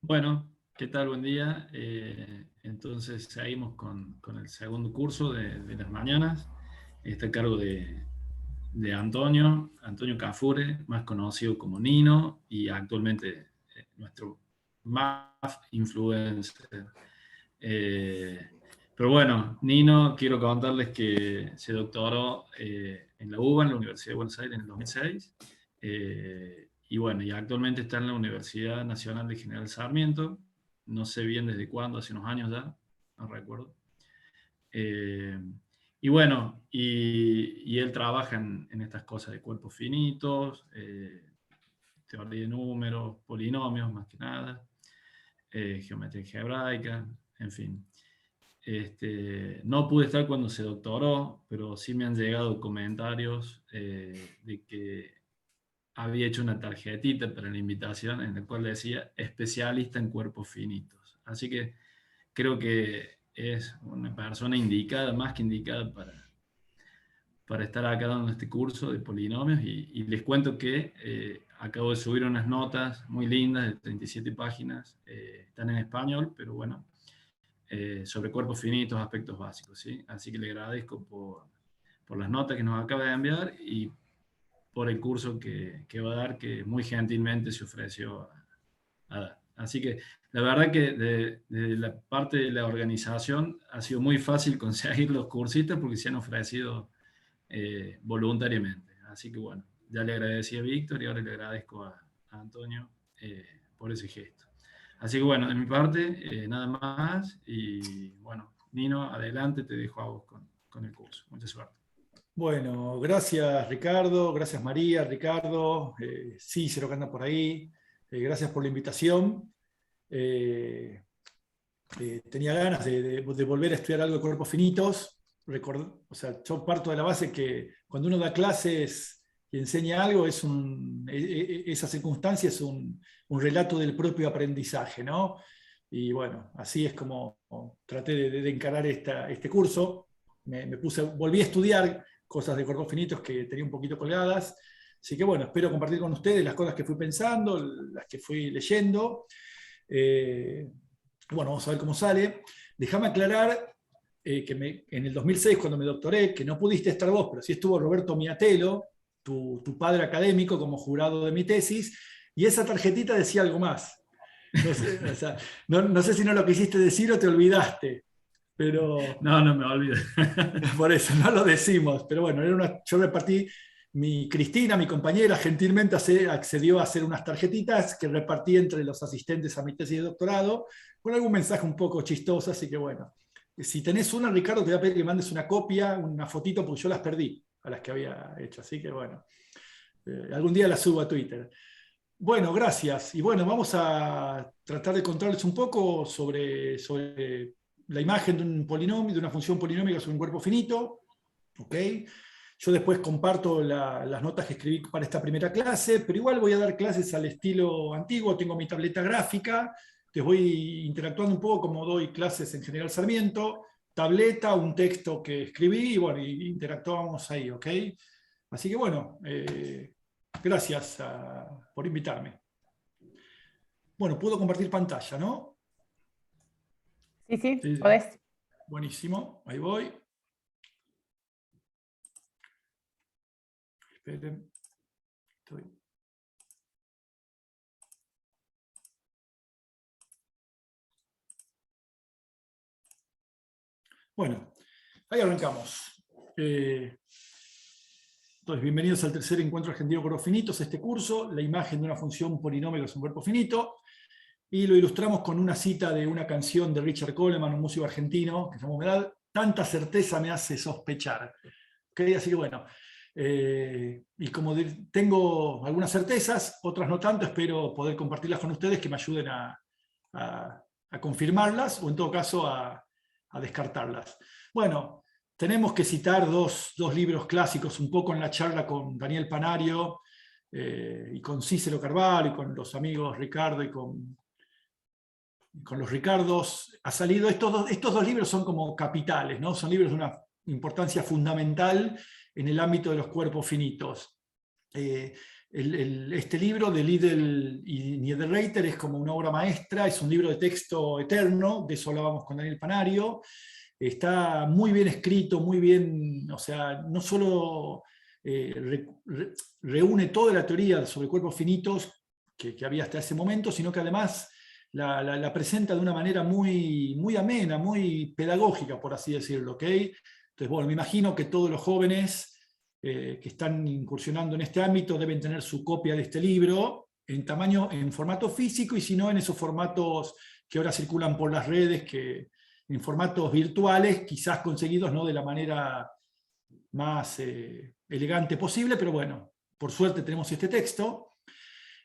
Bueno, ¿qué tal? Buen día. Entonces seguimos con el segundo curso de las mañanas. Está a cargo de Antonio Cafure, más conocido como Nino, y actualmente nuestro más influencer. Eh, pero bueno, Nino, quiero contarles que se doctoró en la UBA, en la Universidad de Buenos Aires, en el 2006. Y bueno, y actualmente está en la Universidad Nacional de General Sarmiento. No sé bien desde cuándo, hace unos años ya, no recuerdo. Eh, y bueno, y él trabaja en estas cosas de cuerpos finitos, teoría de números, polinomios más que nada, geometría algebraica, en fin. No pude estar cuando se doctoró, pero sí me han llegado comentarios de que había hecho una tarjetita para la invitación en la cual decía especialista en cuerpos finitos. Así que creo que es una persona indicada, más que indicada para estar acá dando este curso de polinomios y les cuento que acabo de subir unas notas muy lindas de 37 páginas, están en español, pero bueno, sobre cuerpos finitos, aspectos básicos, ¿sí? Así que le agradezco por las notas que nos acaba de enviar y por el curso que va a dar, que muy gentilmente se ofreció a dar. Así que la verdad que de la parte de la organización ha sido muy fácil conseguir los cursistas porque se han ofrecido voluntariamente. Así que bueno, ya le agradecí a Víctor y ahora le agradezco a Antonio por ese gesto. Así que bueno, de mi parte, nada más. Y bueno, Nino, adelante, te dejo a vos con el curso. Mucha suerte. Bueno, gracias Ricardo, gracias María, Ricardo, Cícero que anda por ahí, gracias por la invitación. Tenía ganas de volver a estudiar algo de cuerpos finitos. O sea, yo parto de la base que cuando uno da clases y enseña algo, esa circunstancia es un relato del propio aprendizaje, ¿no? Y bueno, así es como traté de encarar este curso. Volví a estudiar cosas de cuerpos finitos que tenía un poquito colgadas. Así que bueno, espero compartir con ustedes las cosas que fui pensando, las que fui leyendo. Bueno, vamos a ver cómo sale. Déjame aclarar que en el 2006, cuando me doctoré, que no pudiste estar vos, pero sí estuvo Roberto Miatelo, tu padre académico, como jurado de mi tesis, y esa tarjetita decía algo más. No sé, o sea, no sé si no lo quisiste decir o te olvidaste, pero No, no me olvido. por eso no lo decimos. Pero bueno, yo repartí, Cristina, mi compañera, gentilmente accedió a hacer unas tarjetitas que repartí entre los asistentes a mi tesis de doctorado, con algún mensaje un poco chistoso, así que bueno. Si tenés una, Ricardo, te voy a pedir que mandes una copia, una fotito, porque yo las perdí, a las que había hecho, así que bueno, algún día las subo a Twitter. Bueno, gracias. Y bueno, vamos a tratar de contarles un poco sobre la imagen de un polinomio, de una función polinómica sobre un cuerpo finito. ¿Okay? Yo después comparto las notas que escribí para esta primera clase, pero igual voy a dar clases al estilo antiguo, tengo mi tableta gráfica, les voy interactuando un poco como doy clases en General Sarmiento, tableta, un texto que escribí, y bueno, y interactuamos ahí, ¿ok? Así que bueno, gracias por invitarme. Bueno, puedo compartir pantalla, ¿no? Sí, sí, Sí, podés. buenísimo, ahí voy. Esperen, estoy. Bueno, ahí arrancamos. Entonces, bienvenidos al tercer encuentro argentino de cuerpos finitos. Este curso, la imagen de una función polinómica es un cuerpo finito, y lo ilustramos con una cita de una canción de Richard Coleman, un músico argentino, que se llama Humedad. Tanta certeza me hace sospechar. ¿Okay? Así que bueno, y como tengo algunas certezas, otras no tanto, espero poder compartirlas con ustedes que me ayuden a confirmarlas o en todo caso a descartarlas. Bueno, tenemos que citar dos libros clásicos un poco en la charla con Daniel Panario y con Cícero Carvalho y con los amigos Ricardo y con los Ricardos. Ha salido estos dos libros son como capitales, ¿no? Son libros de una importancia fundamental en el ámbito de los cuerpos finitos. Este libro de Liddell y Niederreiter es como una obra maestra, es un libro de texto eterno, de eso hablábamos con Daniel Panario. Está muy bien escrito, muy bien, o sea, no solo reúne toda la teoría sobre cuerpos finitos que había hasta ese momento, sino que además la presenta de una manera muy, muy amena, muy pedagógica, por así decirlo, ¿ok? Entonces, bueno, me imagino que todos los jóvenes que están incursionando en este ámbito deben tener su copia de este libro en tamaño, en formato físico, y si no, en esos formatos que ahora circulan por las redes, que en formatos virtuales, quizás conseguidos no de la manera más elegante posible, pero bueno, por suerte tenemos este texto.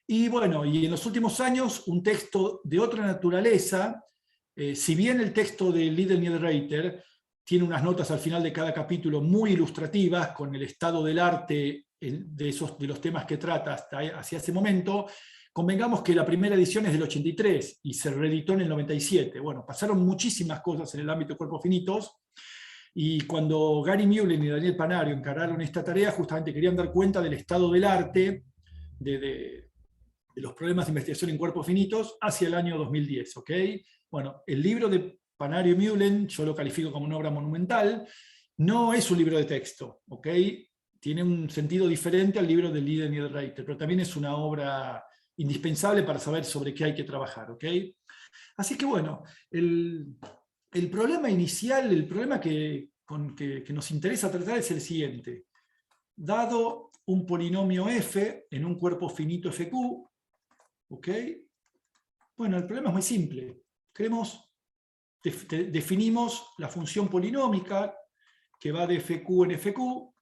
Y bueno, y en los últimos años, un texto de otra naturaleza, si bien el texto de Liddell Niederreiter tiene unas notas al final de cada capítulo muy ilustrativas, con el estado del arte de los temas que trata hacia ese momento, convengamos que la primera edición es del 83 y se reeditó en el 97. Bueno, pasaron muchísimas cosas en el ámbito de cuerpos finitos, y cuando Gary Mullen y Daniel Panario encararon esta tarea, justamente querían dar cuenta del estado del arte, de los problemas de investigación en cuerpos finitos, hacia el año 2010. ¿Ok? Bueno, el libro de Panario y Mullen, yo lo califico como una obra monumental, no es un libro de texto, ¿ok? Tiene un sentido diferente al libro de Liddell y Niederreiter, pero también es una obra indispensable para saber sobre qué hay que trabajar, ¿ok? Así que bueno, el problema inicial, el problema que nos interesa tratar es el siguiente. Dado un polinomio f en un cuerpo finito fq, ¿ok? Bueno, el problema es muy simple. Definimos la función polinómica que va de fq en fq,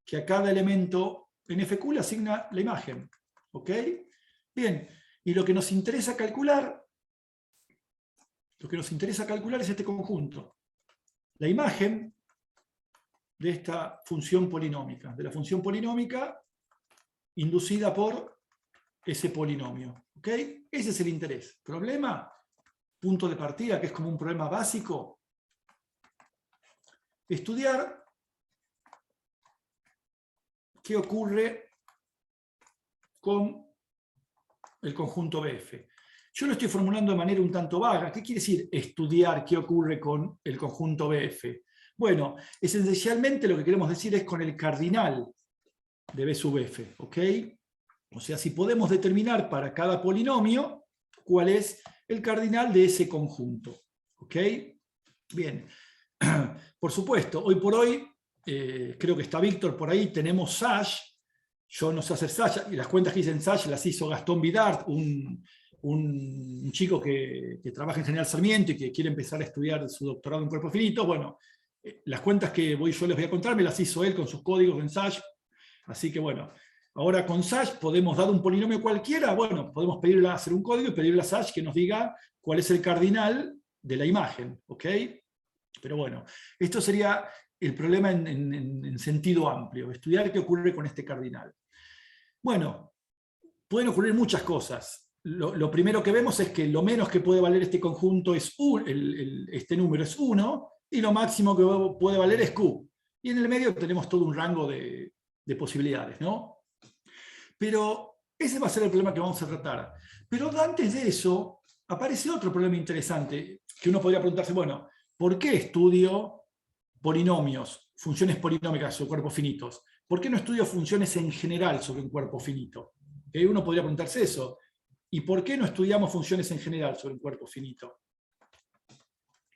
que a cada elemento en fq le asigna la imagen, ¿ok? Bien, y lo que nos interesa calcular es este conjunto. La imagen de esta función polinómica, de la función polinómica inducida por ese polinomio. ¿Ok? Ese es el interés. Problema, punto de partida, que es como un problema básico. Estudiar qué ocurre con el conjunto BF. Yo lo estoy formulando de manera un tanto vaga. ¿Qué quiere decir estudiar qué ocurre con el conjunto BF? Bueno, esencialmente lo que queremos decir es con el cardinal de B sub F, ¿ok? O sea, si podemos determinar para cada polinomio cuál es el cardinal de ese conjunto, ¿ok? Bien, por supuesto, hoy por hoy, creo que está Víctor por ahí, tenemos Sage. Yo no sé hacer Sage, y las cuentas que hice en Sage las hizo Gastón Vidart, un chico que trabaja en General Sarmiento y que quiere empezar a estudiar su doctorado en cuerpos finitos. Bueno, las cuentas que yo les voy a contar me las hizo él con sus códigos en Sage. Así que bueno, ahora con Sage podemos dar un polinomio cualquiera, bueno, podemos pedirle a hacer un código y pedirle a Sage que nos diga cuál es el cardinal de la imagen, ¿ok? Pero bueno, esto sería el problema en sentido amplio, estudiar qué ocurre con este cardinal. Bueno, pueden ocurrir muchas cosas. Lo primero que vemos es que lo menos que puede valer este conjunto es este número es 1, y lo máximo que puede valer es q. Y en el medio tenemos todo un rango de posibilidades, ¿no? Pero ese va a ser el problema que vamos a tratar. Pero antes de eso, aparece otro problema interesante, que uno podría preguntarse, bueno, ¿por qué estudio polinomios, funciones polinómicas sobre cuerpos finitos? ¿Por qué no estudio funciones en general sobre un cuerpo finito? Uno podría preguntarse eso. ¿Y por qué no estudiamos funciones en general sobre un cuerpo finito?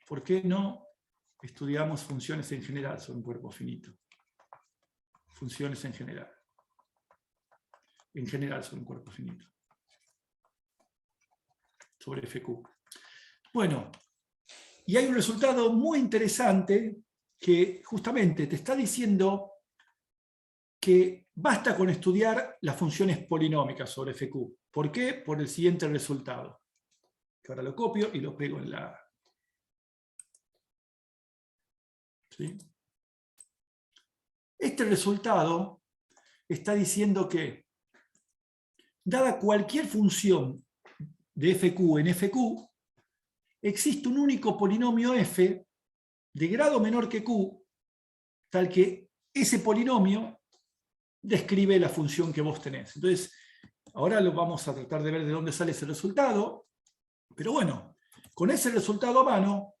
¿Por qué no estudiamos funciones en general sobre un cuerpo finito? Funciones en general. En general sobre un cuerpo finito. Sobre FQ. Bueno, y hay un resultado muy interesante que justamente te está diciendo que basta con estudiar las funciones polinómicas sobre FQ. ¿Por qué? Por el siguiente resultado. Que ahora lo copio y lo pego en la... ¿Sí? Este resultado está diciendo que, dada cualquier función de FQ en FQ, existe un único polinomio f de grado menor que q, tal que ese polinomio describe la función que vos tenés. Entonces, ahora lo vamos a tratar de ver de dónde sale ese resultado, pero bueno, con ese resultado a mano,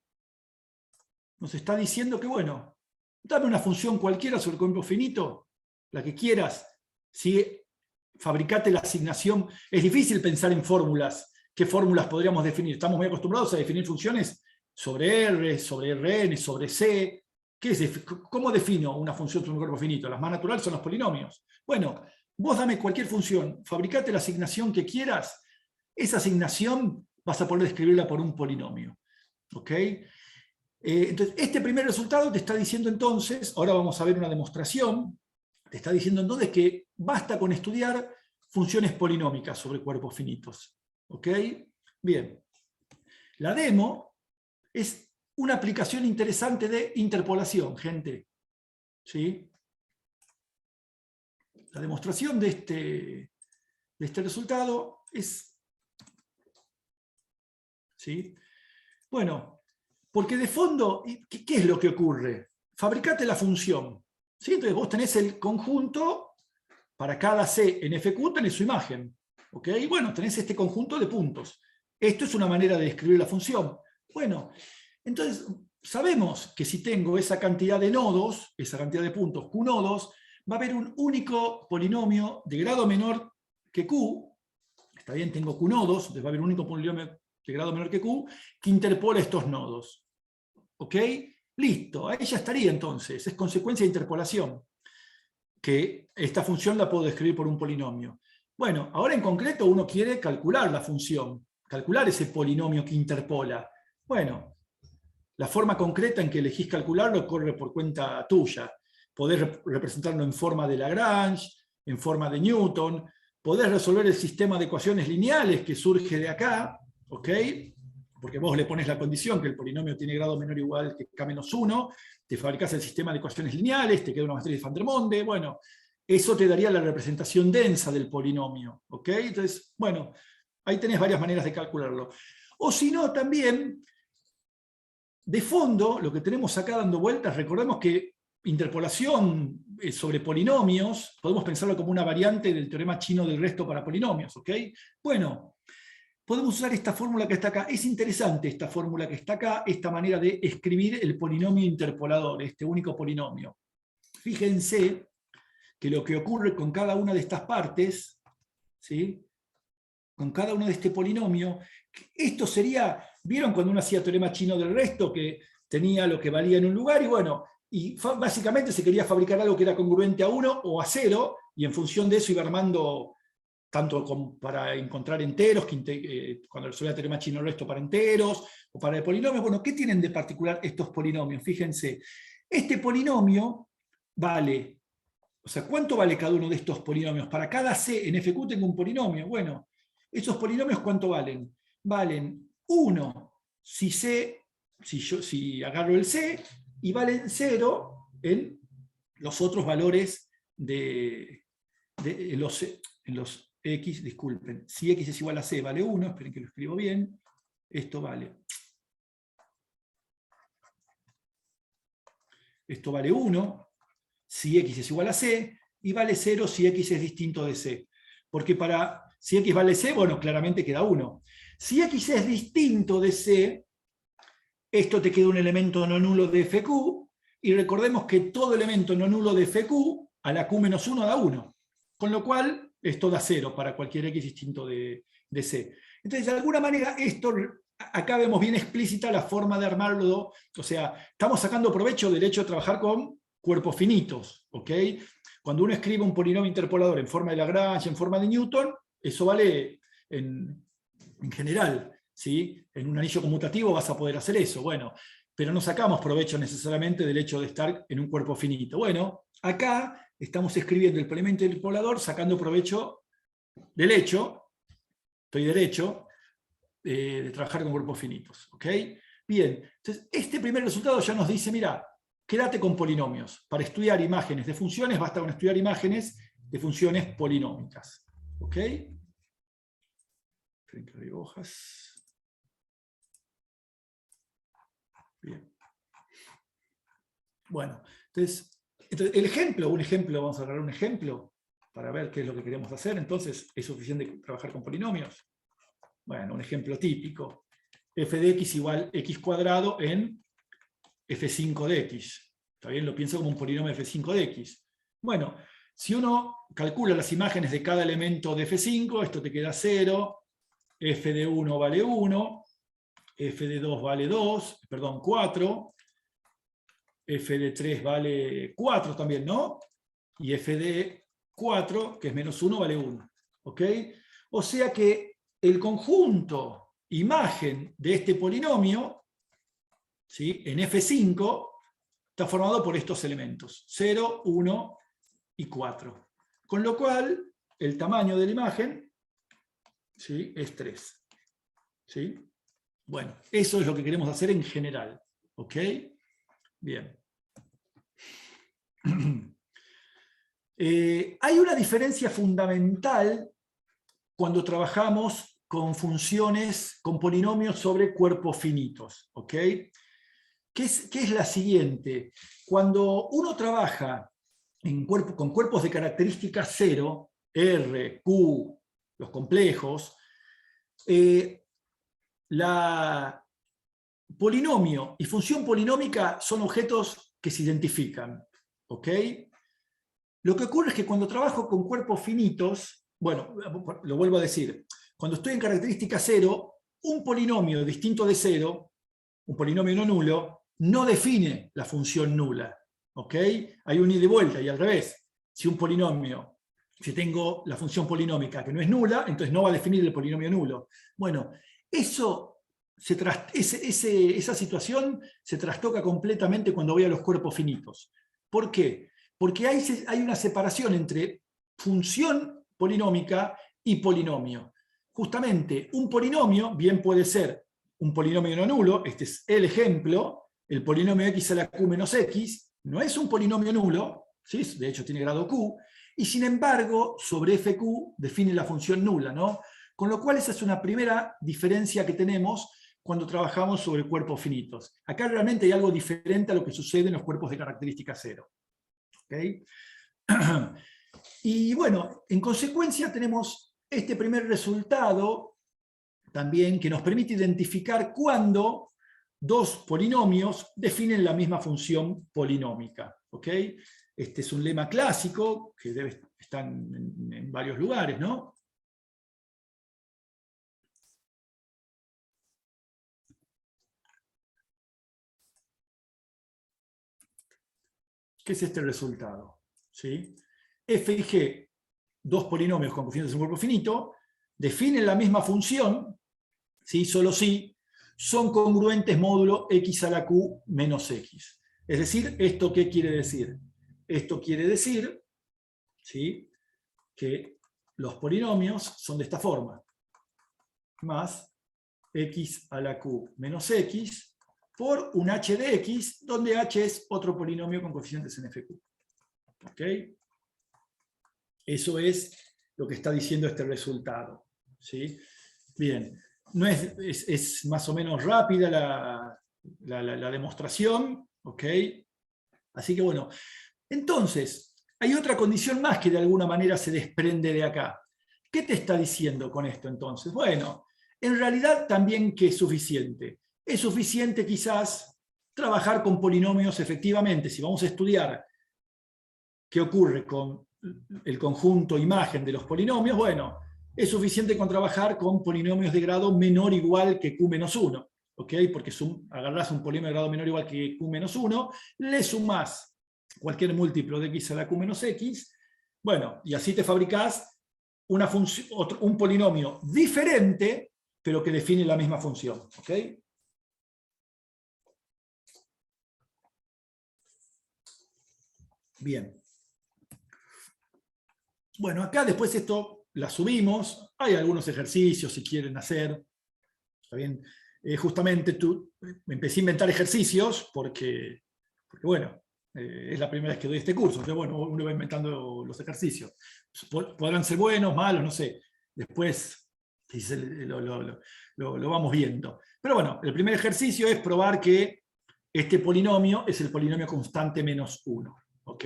nos está diciendo que, bueno, dame una función cualquiera sobre cuerpo finito, la que quieras, ¿sí? Fabricate la asignación. Es difícil pensar en fórmulas. ¿Qué fórmulas podríamos definir? Estamos muy acostumbrados a definir funciones sobre R, sobre Rn, sobre C. ¿Cómo defino una función sobre un cuerpo finito? Las más naturales son los polinomios. Bueno, vos dame cualquier función, fabricate la asignación que quieras, esa asignación vas a poder describirla por un polinomio. ¿Ok? Entonces, este primer resultado te está diciendo entonces, ahora vamos a ver una demostración, te está diciendo entonces que basta con estudiar funciones polinómicas sobre cuerpos finitos. ¿Ok? Bien. La demo es una aplicación interesante de interpolación, gente. ¿Sí? La demostración de este resultado es... ¿Sí? Bueno, porque de fondo, ¿qué es lo que ocurre? Fabricate la función. ¿Sí? Entonces vos tenés el conjunto, para cada C en FQ tenés su imagen. ¿Ok? Bueno, tenés este conjunto de puntos. Esto es una manera de describir la función. Bueno, entonces sabemos que si tengo esa cantidad de nodos, esa cantidad de puntos, Q nodos, va a haber un único polinomio de grado menor que Q. Está bien, tengo Q nodos, entonces va a haber un único polinomio de grado menor que Q, que interpola estos nodos. ¿Ok? Listo, ahí ya estaría entonces, es consecuencia de interpolación, que esta función la puedo describir por un polinomio. Bueno, ahora en concreto uno quiere calcular la función, calcular ese polinomio que interpola. Bueno, la forma concreta en que elegís calcularlo corre por cuenta tuya. Podés representarlo en forma de Lagrange, en forma de Newton, podés resolver el sistema de ecuaciones lineales que surge de acá, ¿ok? Porque vos le pones la condición que el polinomio tiene grado menor o igual que k-1, te fabricás el sistema de ecuaciones lineales, te queda una matriz de Van der Monde, bueno, eso te daría la representación densa del polinomio, ¿ok? Entonces, bueno, ahí tenés varias maneras de calcularlo. O si no, también, de fondo, lo que tenemos acá dando vueltas, recordemos que interpolación sobre polinomios, podemos pensarlo como una variante del teorema chino del resto para polinomios, ¿ok? Bueno, podemos usar esta fórmula que está acá. Es interesante esta fórmula que está acá, esta manera de escribir el polinomio interpolador, este único polinomio. Fíjense que lo que ocurre con cada una de estas partes, ¿sí? Con cada uno de este polinomio, esto sería, ¿vieron cuando uno hacía teorema chino del resto, que tenía lo que valía en un lugar? Y bueno, y básicamente se quería fabricar algo que era congruente a 1 o a 0, y en función de eso iba armando tanto para encontrar enteros, cuando resolvía teorema chino del resto para enteros, o para el polinomio. Bueno, ¿qué tienen de particular estos polinomios? Fíjense, este polinomio vale, o sea, ¿cuánto vale cada uno de estos polinomios? Para cada C en FQ tengo un polinomio. Bueno, ¿esos polinomios cuánto valen? Valen 1 si agarro el C, y valen 0 en los otros valores en los X, disculpen. Si X es igual a C, vale 1, esperen que lo escribo bien. Esto vale 1 si X es igual a C, y vale 0 si X es distinto de C. Porque si X vale C, bueno, claramente queda 1. Si X es distinto de C, esto te queda un elemento no nulo de FQ, y recordemos que todo elemento no nulo de FQ a la Q-1 da 1. Con lo cual, esto da 0 para cualquier X distinto de C. Entonces, de alguna manera, acá vemos bien explícita la forma de armarlo. O sea, estamos sacando provecho del hecho de trabajar con cuerpos finitos, ¿ok? Cuando uno escribe un polinomio interpolador en forma de Lagrange, en forma de Newton, eso vale en general, ¿sí? En un anillo conmutativo vas a poder hacer eso, bueno, pero no sacamos provecho necesariamente del hecho de estar en un cuerpo finito. Bueno, acá estamos escribiendo el polinomio interpolador sacando provecho del hecho, estoy derecho, de trabajar con cuerpos finitos, ¿ok? Bien, entonces este primer resultado ya nos dice, mira, quédate con polinomios. Para estudiar imágenes de funciones, basta con estudiar imágenes de funciones polinómicas. ¿Ok? Hojas. Bien. Bueno, entonces un ejemplo, vamos a agarrar un ejemplo. para ver qué es lo que queremos hacer. Entonces, ¿es suficiente trabajar con polinomios? Bueno, un ejemplo típico. F de x igual x cuadrado en f5 de x. ¿Está bien? Lo pienso como un polinomio f5 de x. Bueno, si uno calcula las imágenes de cada elemento de f5, esto te queda 0, f de 1 vale 1, f de 2 vale 2, perdón, 4, f de 3 vale 4 también, ¿no? Y f de 4, que es menos 1, vale 1. ¿Ok? O sea que el conjunto imagen de este polinomio, ¿sí?, en f5, está formado por estos elementos, 0, 1 y 4. Con lo cual, el tamaño de la imagen, ¿sí?, es 3. ¿Sí? Bueno, eso es lo que queremos hacer en general. ¿Ok? Bien. Hay una diferencia fundamental cuando trabajamos con funciones, con polinomios sobre cuerpos finitos. ¿Ok? ¿Qué es la siguiente? Cuando uno trabaja con cuerpos de característica 0, R, Q, los complejos, la polinomio y función polinómica son objetos que se identifican. ¿Ok? Lo que ocurre es que cuando trabajo con cuerpos finitos, bueno, lo vuelvo a decir, cuando estoy en característica 0, un polinomio distinto de 0, un polinomio no nulo, no define la función nula. ¿Ok? Hay un ida y vuelta, y al revés. Si un polinomio, si tengo la función polinómica que no es nula, entonces no va a definir el polinomio nulo. Bueno, esa situación se trastoca completamente cuando voy a los cuerpos finitos. ¿Por qué? Porque hay una separación entre función polinómica y polinomio. Justamente, un polinomio bien puede ser un polinomio no nulo, este es el ejemplo, el polinomio x a la q menos x, no es un polinomio nulo, ¿sí?, de hecho tiene grado q, y sin embargo, sobre fq define la función nula, ¿no? Con lo cual esa es una primera diferencia que tenemos cuando trabajamos sobre cuerpos finitos. Acá realmente hay algo diferente a lo que sucede en los cuerpos de característica 0. ¿Okay? Y bueno, en consecuencia tenemos este primer resultado también que nos permite identificar cuándo dos polinomios definen la misma función polinómica. ¿Ok? Este es un lema clásico que debe estar en varios lugares, ¿no? ¿Qué es este resultado? ¿Sí? F y G, dos polinomios con coeficientes en un cuerpo finito, definen la misma función, ¿sí?, solo si son congruentes módulo x a la q menos x. Es decir, ¿esto qué quiere decir? Esto quiere decir, ¿sí?, que los polinomios son de esta forma, más x a la q menos x por un h de x, donde h es otro polinomio con coeficientes en fq. ¿Ok? Eso es lo que está diciendo este resultado. ¿Sí? Bien, no es más o menos rápida la demostración. ¿Ok? Así que bueno, entonces, hay otra condición más que de alguna manera se desprende de acá. ¿Qué te está diciendo con esto entonces? Bueno, en realidad también que es suficiente. Es suficiente quizás trabajar con polinomios efectivamente. Si vamos a estudiar qué ocurre con el conjunto imagen de los polinomios, bueno, es suficiente con trabajar con polinomios de grado menor o igual que q menos 1. ¿Ok? Porque agarrás un polinomio de grado menor o igual que q menos 1, le sumás cualquier múltiplo de x a la q menos x, bueno, y así te fabricás un polinomio diferente, pero que define la misma función. ¿Ok? Bien. Bueno, acá después esto la subimos, hay algunos ejercicios si quieren hacer. ¿Está bien? Justamente empecé a inventar ejercicios porque bueno, es la primera vez que doy este curso, entonces bueno, uno va inventando los ejercicios. Podrán ser buenos, malos, no sé. Después lo vamos viendo. Pero bueno, el primer ejercicio es probar que este polinomio es el polinomio constante menos 1. ¿Ok?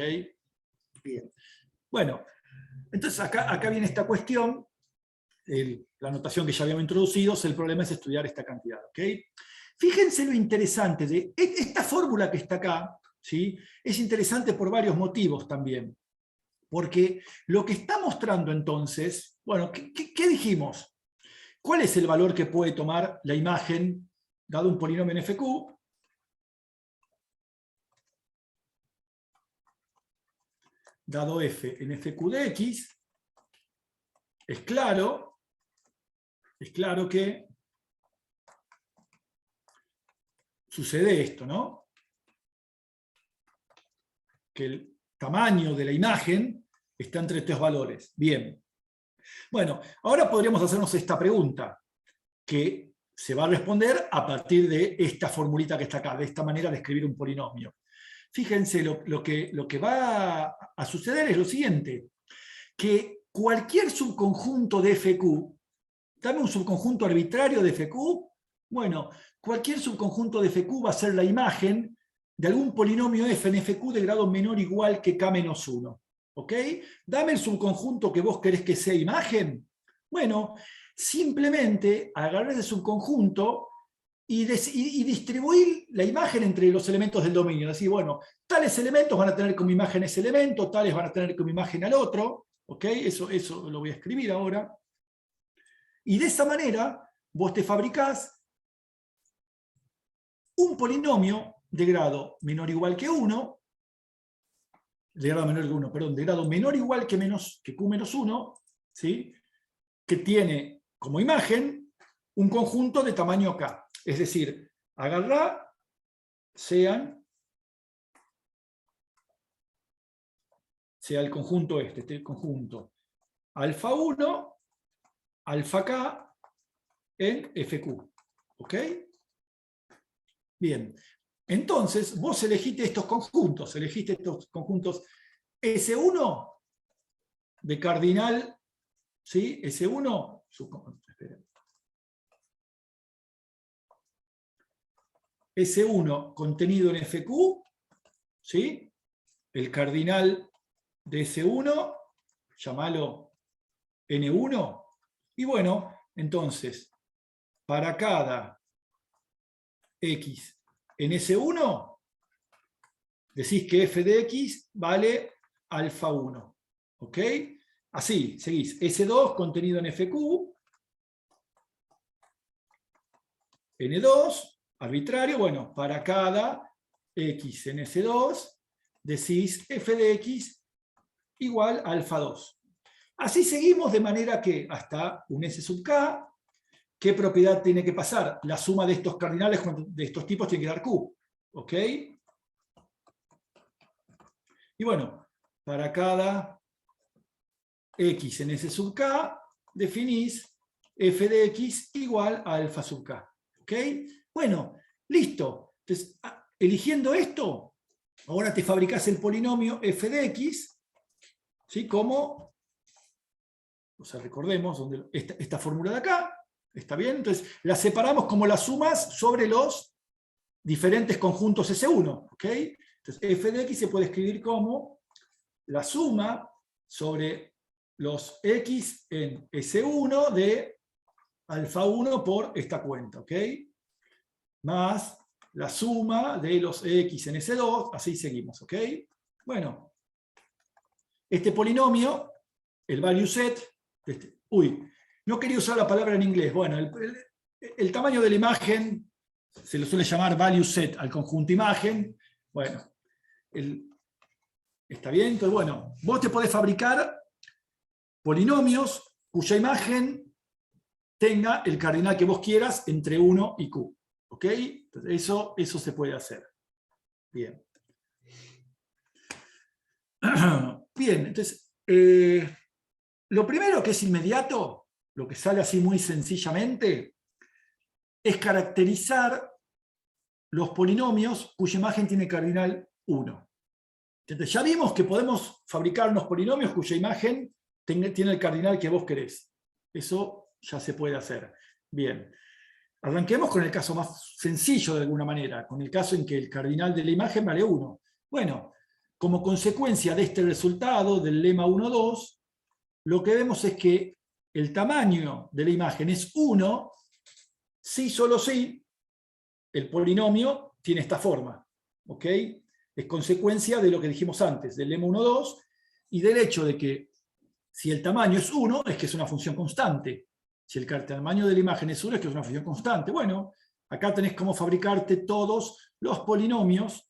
Bien. Bueno, Entonces acá viene esta cuestión, la notación que ya habíamos introducido, el problema es estudiar esta cantidad. ¿Okay? Fíjense lo interesante de esta fórmula que está acá, ¿sí? Es interesante por varios motivos también. Porque lo que está mostrando entonces, bueno, ¿qué dijimos? ¿Cuál es el valor que puede tomar la imagen dado un polinomio en FQ? Dado f en FQ de x, es claro que sucede esto, ¿no? Que el tamaño de la imagen está entre estos valores. Bien. Bueno, ahora podríamos hacernos esta pregunta, que se va a responder a partir de esta formulita que está acá, de esta manera de escribir un polinomio. Fíjense, lo que va a suceder es lo siguiente, que cualquier subconjunto de FQ, dame un subconjunto arbitrario de FQ, bueno, cualquier subconjunto de FQ va a ser la imagen de algún polinomio f en FQ de grado menor o igual que k-1. ¿Ok? Dame el subconjunto que vos querés que sea imagen. Bueno, simplemente agarrar ese subconjunto y distribuir la imagen entre los elementos del dominio. Es decir, bueno, tales elementos van a tener como imagen ese elemento, tales van a tener como imagen al otro. ¿Ok? Eso lo voy a escribir ahora. Y de esa manera vos te fabricás un polinomio de grado menor o igual que 1, de grado menor que 1, perdón, de grado menor o igual que Q-1, ¿sí? Que tiene como imagen un conjunto de tamaño K. Es decir, agarrá, sea el conjunto este conjunto alfa 1, alfa K en FQ. ¿Ok? Bien. Entonces, vos elegiste estos conjuntos S1 de cardinal, ¿sí? S1, S1 contenido en FQ, ¿sí? El cardinal de S1, llamalo N1, y bueno, entonces, para cada X en S1, decís que f de x vale alfa 1. ¿Ok? Así, seguís. S2 contenido en FQ, N2, arbitrario, bueno, para cada X en S2, decís f de x igual a alfa 2. Así seguimos de manera que hasta un S sub K, ¿qué propiedad tiene que pasar? La suma de estos cardinales de estos tipos tiene que dar Q. ¿Ok? Y bueno, para cada X en S sub K, definís f de x igual a alfa sub K. ¿Ok? Bueno, listo. Entonces, eligiendo esto, ahora te fabricás el polinomio f de x, ¿sí? Como, o sea, recordemos esta fórmula de acá, ¿está bien? Entonces, la separamos como las sumas sobre los diferentes conjuntos S1. ¿Ok? Entonces, f de x se puede escribir como la suma sobre los x en S1 de alfa 1 por esta cuenta. ¿Ok? Más la suma de los x en S2, así seguimos. ¿Ok? Bueno, este polinomio, el value set, no quería usar la palabra en inglés. Bueno, el tamaño de la imagen se lo suele llamar value set al conjunto imagen. Bueno, ¿está bien? Entonces, bueno, vos te podés fabricar polinomios cuya imagen tenga el cardinal que vos quieras entre 1 y Q. ¿Ok? Entonces, eso se puede hacer. Bien. Bien, entonces, lo primero que es inmediato, lo que sale así muy sencillamente, es caracterizar los polinomios cuya imagen tiene cardinal 1. Entonces, ya vimos que podemos fabricar unos polinomios cuya imagen tiene el cardinal que vos querés. Eso ya se puede hacer. Bien. Arranquemos con el caso más sencillo de alguna manera, con el caso en que el cardinal de la imagen vale 1. Bueno, como consecuencia de este resultado, del lema 1,2, lo que vemos es que el tamaño de la imagen es 1, si solo si el polinomio tiene esta forma. ¿Ok? Es consecuencia de lo que dijimos antes, del lema 1, 2, y del hecho de que si el tamaño es 1, es que es una función constante. Si el tamaño de la imagen es 1, es que es una función constante. Bueno, acá tenés cómo fabricarte todos los polinomios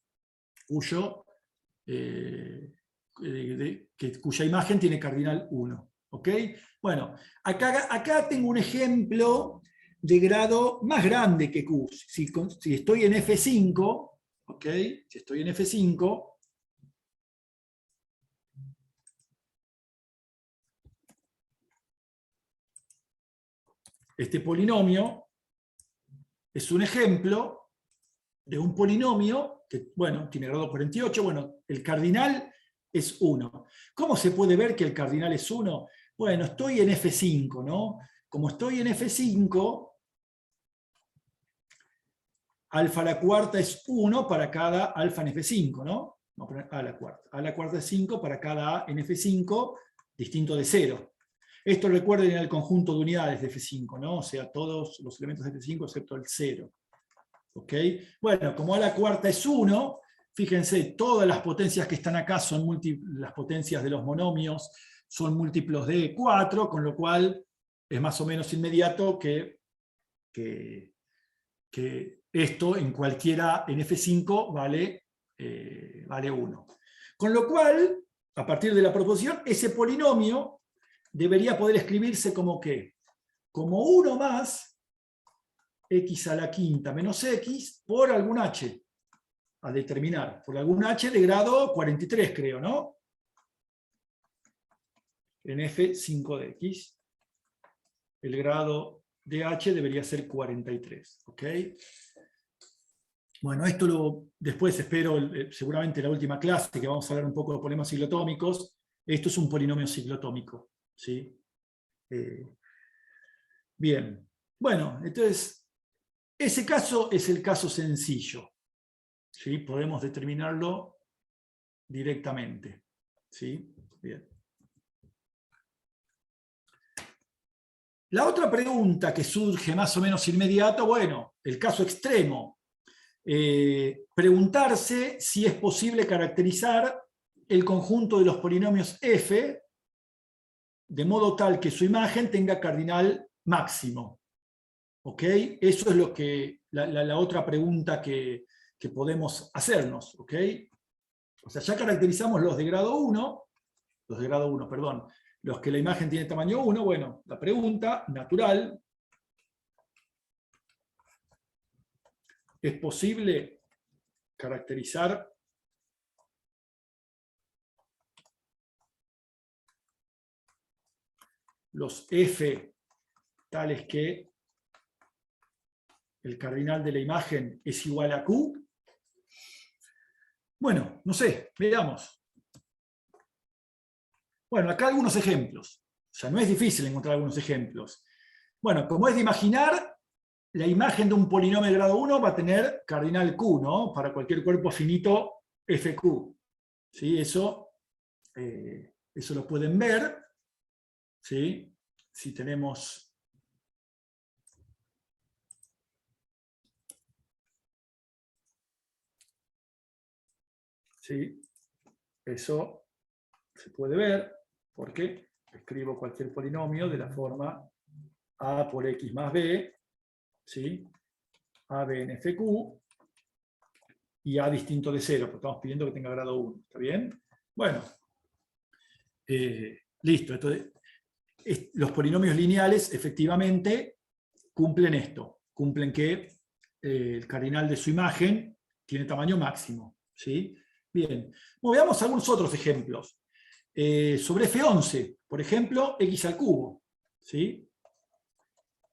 cuya imagen tiene cardinal 1. ¿Ok? Bueno, acá tengo un ejemplo de grado más grande que Q. Si estoy en F5, ¿ok? Si estoy en F5, este polinomio es un ejemplo de un polinomio que, bueno, tiene grado 48, bueno, el cardinal es 1. ¿Cómo se puede ver que el cardinal es 1? Bueno, estoy en F5, ¿no? Como estoy en F5, alfa a la cuarta es 1 para cada alfa en F5, ¿no? Vamos a poner a la cuarta. A la cuarta es 5 para cada A en F5, distinto de 0. Esto recuerden en el conjunto de unidades de F5, ¿no? O sea, todos los elementos de F5 excepto el 0. ¿Ok? Bueno, como a la cuarta es 1, fíjense, todas las potencias que están acá son las potencias de los monomios son múltiplos de 4, con lo cual es más o menos inmediato que esto en cualquiera en F5 vale 1. Con lo cual, a partir de la proposición, ese polinomio debería poder escribirse como ¿qué? Como 1 más x a la quinta menos x por algún h, a determinar, por algún h de grado 43, creo, ¿no? En F5 de x, el grado de h debería ser 43, ¿ok? Bueno, esto después espero, seguramente en la última clase, que vamos a hablar un poco de polinomios ciclotómicos. Esto es un polinomio ciclotómico, ¿sí? Bien, bueno, entonces, ese caso es el caso sencillo, ¿sí? Podemos determinarlo directamente, ¿sí? Bien. La otra pregunta que surge más o menos inmediato, bueno, el caso extremo. Preguntarse si es posible caracterizar el conjunto de los polinomios f de modo tal que su imagen tenga cardinal máximo. ¿Ok? Eso es lo que, la otra pregunta que podemos hacernos. ¿Ok? O sea, ya caracterizamos los de grado 1, perdón, los que la imagen tiene tamaño 1. Bueno, la pregunta natural: ¿es posible caracterizar los f tales que el cardinal de la imagen es igual a Q? Bueno, no sé, veamos. Bueno, acá algunos ejemplos. O sea, no es difícil encontrar algunos ejemplos. Bueno, como es de imaginar, la imagen de un polinomio de grado 1 va a tener cardinal Q, ¿no? Para cualquier cuerpo finito FQ. ¿Sí? Eso lo pueden ver. ¿Sí? Si tenemos... ¿Sí? Eso se puede ver porque escribo cualquier polinomio de la forma a por x más b, ¿sí? AB en FQ, y A distinto de 0, porque estamos pidiendo que tenga grado 1. ¿Está bien? Bueno, listo. Entonces, los polinomios lineales efectivamente cumplen esto. Cumplen que el cardinal de su imagen tiene tamaño máximo. ¿Sí? Bien. Bueno, veamos algunos otros ejemplos. Sobre F11, por ejemplo, x al cubo. ¿Sí?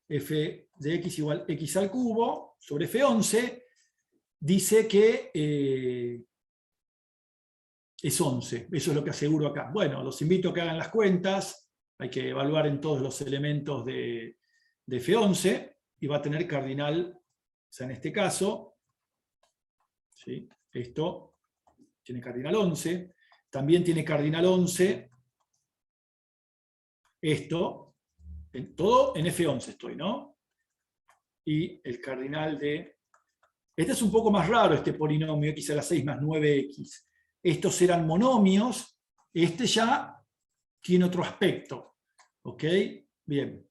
F de x igual x al cubo sobre F11 dice que es 11. Eso es lo que aseguro acá. Bueno, los invito a que hagan las cuentas. Hay que evaluar en todos los elementos de F11 y va a tener cardinal, o sea, en este caso, ¿sí? Esto tiene cardinal 11. También tiene cardinal 11 esto, todo en F11 estoy, ¿no? Y el cardinal de... Este es un poco más raro, este polinomio x a la 6 más 9x. Estos eran monomios, este ya tiene otro aspecto. ¿Ok? Bien.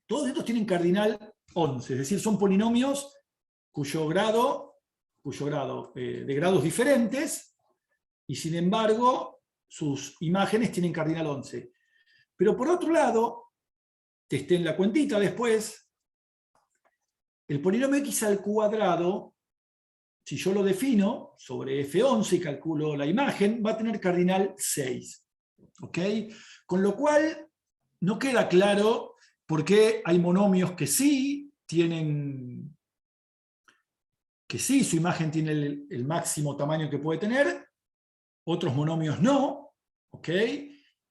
Todos estos tienen cardinal 11, es decir, son polinomios cuyo grado de grados diferentes, y sin embargo sus imágenes tienen cardinal 11. Pero por otro lado, testé en la cuentita después, el polinomio x al cuadrado, si yo lo defino sobre F11 y calculo la imagen, va a tener cardinal 6. ¿Ok? Con lo cual, no queda claro por qué hay monomios que sí tienen, que sí, su imagen tiene el máximo tamaño que puede tener, otros monomios no, ¿ok?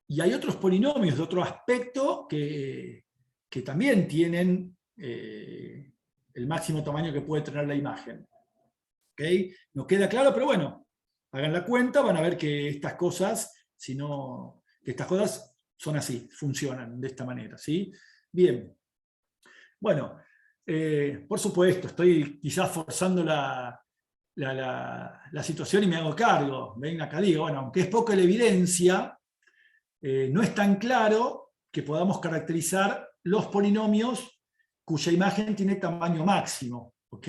Y hay otros polinomios de otro aspecto que también tienen el máximo tamaño que puede tener la imagen. ¿Ok? No queda claro, pero bueno, hagan la cuenta, van a ver que estas cosas, que estas cosas son así, funcionan de esta manera, ¿sí? Bien. Bueno, por supuesto, estoy quizás forzando la situación y me hago cargo. Ven acá, digo, bueno, aunque es poca la evidencia, no es tan claro que podamos caracterizar los polinomios cuya imagen tiene tamaño máximo, ¿ok?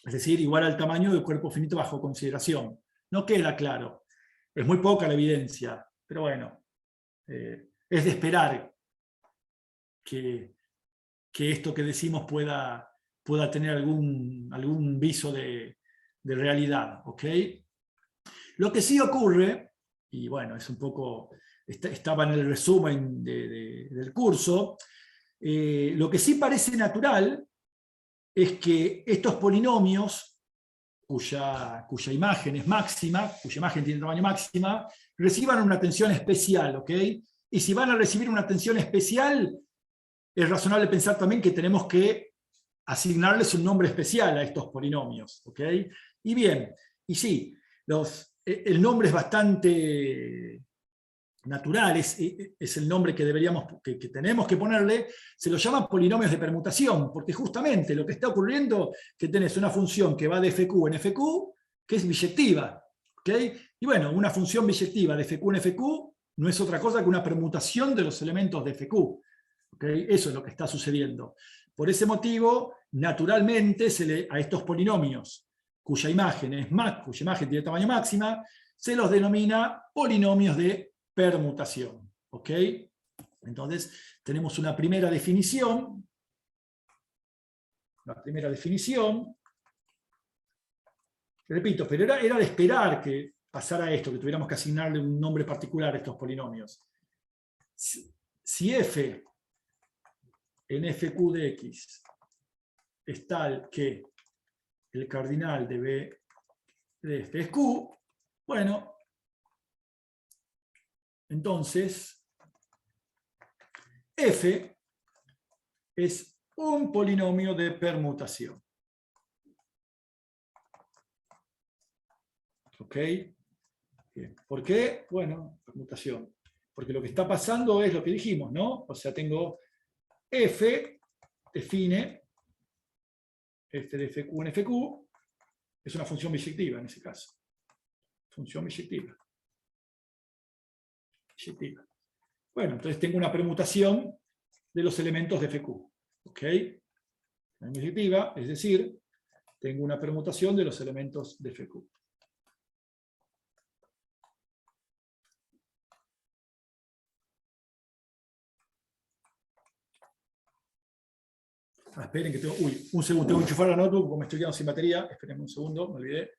Es decir, igual al tamaño del cuerpo finito bajo consideración. No queda claro. Es muy poca la evidencia, pero bueno, es de esperar que esto que decimos pueda tener algún viso de realidad. ¿Ok? Lo que sí ocurre, y bueno, es un poco, estaba en el resumen del curso, lo que sí parece natural es que estos polinomios, cuya imagen es máxima, cuya imagen tiene tamaño máxima, reciban una atención especial, ¿ok? Y si van a recibir una atención especial, es razonable pensar también que tenemos que asignarles un nombre especial a estos polinomios, ¿ok? Y bien, y sí, el nombre es bastante natural, es el nombre que que tenemos que ponerle, se lo llama polinomios de permutación, porque justamente lo que está ocurriendo es que tenés una función que va de fq en fq, que es biyectiva, ¿ok? Y bueno, una función biyectiva de fq en fq no es otra cosa que una permutación de los elementos de fq, ¿ok? Eso es lo que está sucediendo. Por ese motivo, naturalmente, a estos polinomios cuya imagen tiene tamaño máxima, se los denomina polinomios de permutación. ¿Ok? Entonces, tenemos una primera definición. Repito, pero era de esperar que pasara esto, que tuviéramos que asignarle un nombre particular a estos polinomios. Si f en fq de x es tal que el cardinal de b de f es q, bueno, entonces f es un polinomio de permutación. ¿Ok? Bien. ¿Por qué? Bueno, permutación. Porque lo que está pasando es lo que dijimos, ¿no? O sea, tengo f, define f de fq en fq, es una función biyectiva en ese caso. Función biyectiva. Bueno, entonces tengo una permutación de los elementos de fq. ¿Ok? Biyectiva, es decir, tengo una permutación de los elementos de fq. Esperen que tengo... Uy, un segundo, tengo que enchufar la notebook porque me estoy quedando sin batería. Esperen un segundo, me olvidé.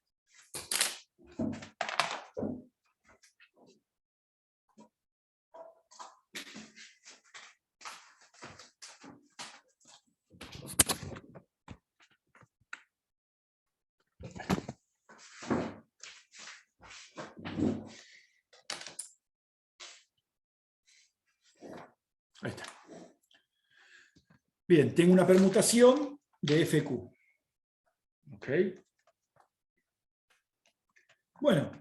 Ahí está. Bien, tengo una permutación de fq. ¿Ok? Bueno,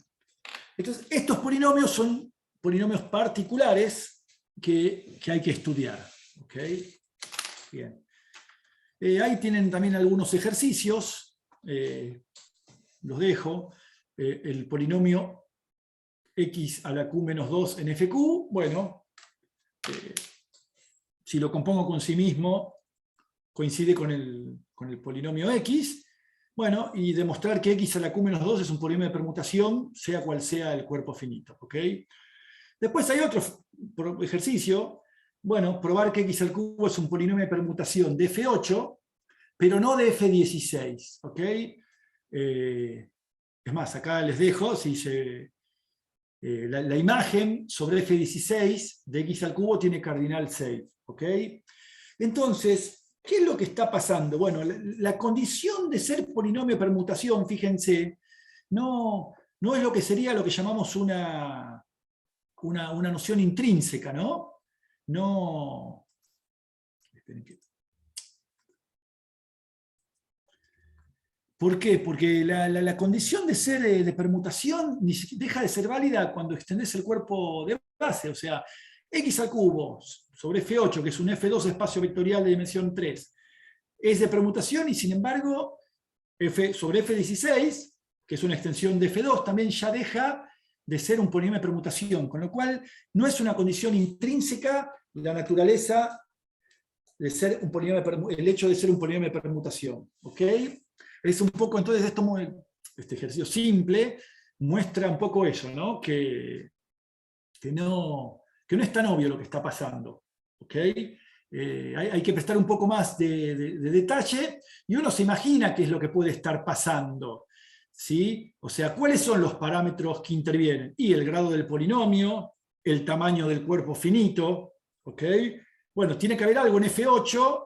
entonces estos polinomios son polinomios particulares que hay que estudiar. ¿Ok? Bien. Ahí tienen también algunos ejercicios, los dejo. El polinomio x a la q menos 2 en fq, bueno, si lo compongo con sí mismo, coincide con el polinomio x, bueno, y demostrar que x a la q menos 2 es un polinomio de permutación, sea cual sea el cuerpo finito. ¿Ok? Después hay otro ejercicio, bueno, probar que x al cubo es un polinomio de permutación de f8, pero no de f16. ¿Ok? Es más, acá les dejo, si la imagen sobre f16 de x al cubo tiene cardinal 6. ¿Ok? Entonces, ¿qué es lo que está pasando? Bueno, la condición de ser polinomio de permutación, fíjense, no es lo que sería lo que llamamos una noción intrínseca, ¿no? No. ¿Por qué? Porque la condición de ser de permutación deja de ser válida cuando extendés el cuerpo de base. O sea, x al cubo sobre f8, que es un f2 espacio vectorial de dimensión 3, es de permutación y sin embargo sobre f16, que es una extensión de f2, también ya deja de ser un polinomio de permutación, con lo cual no es una condición intrínseca la naturaleza de ser un polinomio el hecho de ser un polinomio de permutación. ¿Ok? Es un poco, entonces, este ejercicio simple muestra un poco eso, ¿no? Que no es tan obvio lo que está pasando. ¿Ok? Hay que prestar un poco más de detalle, y uno se imagina qué es lo que puede estar pasando. ¿Sí? O sea, ¿cuáles son los parámetros que intervienen? Y el grado del polinomio, el tamaño del cuerpo finito. ¿Ok? Bueno, tiene que haber algo en F8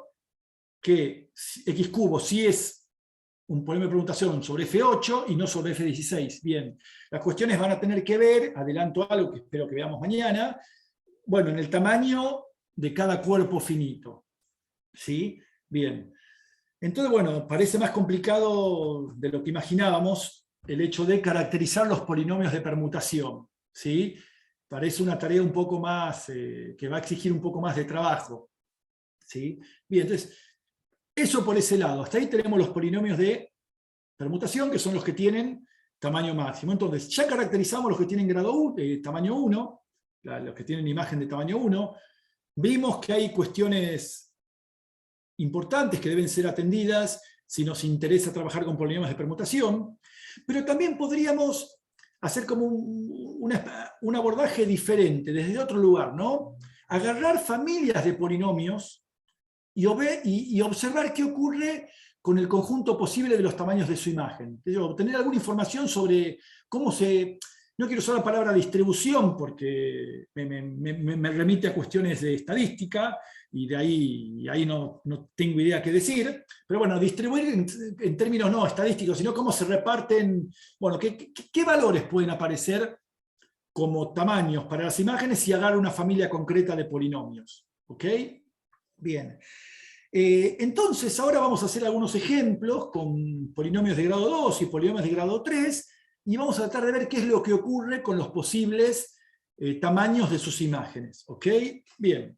que x cubo sí es un polinomio de permutación sobre F8 y no sobre F16. Bien, las cuestiones van a tener que ver, adelanto algo que espero que veamos mañana, bueno, en el tamaño de cada cuerpo finito. ¿Sí? Bien. Entonces, bueno, parece más complicado de lo que imaginábamos el hecho de caracterizar los polinomios de permutación. ¿Sí? Parece una tarea un poco más, que va a exigir un poco más de trabajo. ¿Sí? Bien, entonces, eso por ese lado. Hasta ahí tenemos los polinomios de permutación, que son los que tienen tamaño máximo. Entonces, ya caracterizamos los que tienen grado 1, tamaño 1, los que tienen imagen de tamaño 1. Vimos que hay cuestiones importantes que deben ser atendidas si nos interesa trabajar con polinomios de permutación, pero también podríamos hacer como un abordaje diferente, desde otro lugar, ¿no? Agarrar familias de polinomios y observar qué ocurre con el conjunto posible de los tamaños de su imagen. Obtener alguna información sobre cómo se... No quiero usar la palabra distribución porque me remite a cuestiones de estadística y de ahí no tengo idea qué decir, pero bueno, distribuir en términos no estadísticos, sino cómo se reparten, bueno, qué valores pueden aparecer como tamaños para las imágenes si agarro una familia concreta de polinomios. ¿Ok? Bien. Entonces, ahora vamos a hacer algunos ejemplos con polinomios de grado 2 y polinomios de grado 3, y vamos a tratar de ver qué es lo que ocurre con los posibles tamaños de sus imágenes. ¿Ok? Bien.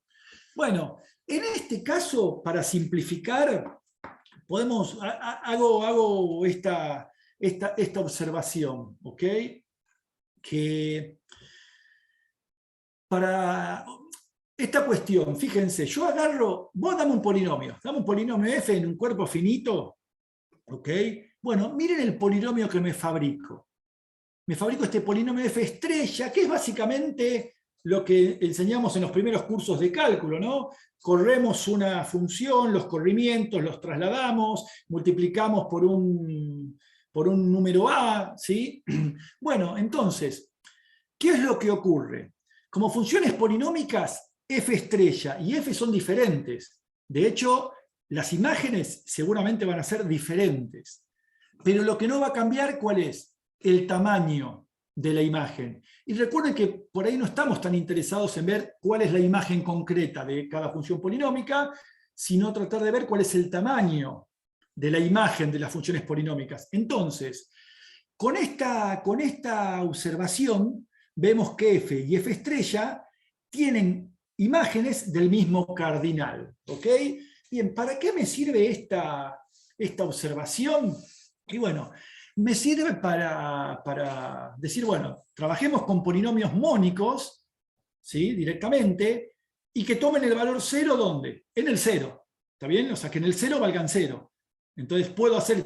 Bueno, en este caso, para simplificar, hago esta observación. ¿Ok? Que para... Esta cuestión, fíjense, yo agarro, vos dame un polinomio f en un cuerpo finito, ¿ok? Bueno, miren el polinomio que me fabrico. Me fabrico este polinomio f estrella, que es básicamente lo que enseñamos en los primeros cursos de cálculo, ¿no? Corremos una función, los corrimientos los trasladamos, multiplicamos por un número a, ¿sí? Bueno, entonces, ¿qué es lo que ocurre? Como funciones polinómicas, f estrella y f son diferentes. De hecho, las imágenes seguramente van a ser diferentes. Pero lo que no va a cambiar, ¿cuál es? El tamaño de la imagen. Y recuerden que por ahí no estamos tan interesados en ver cuál es la imagen concreta de cada función polinómica, sino tratar de ver cuál es el tamaño de la imagen de las funciones polinómicas. Entonces, con esta observación, vemos que f y f estrella tienen imágenes del mismo cardinal. ¿Ok? Bien, ¿para qué me sirve esta observación? Y bueno, me sirve para decir, bueno, trabajemos con polinomios mónicos, ¿sí? Directamente, y que tomen el valor 0, ¿dónde? En el 0. ¿Está bien? O sea, que en el 0 valgan 0. Entonces puedo hacer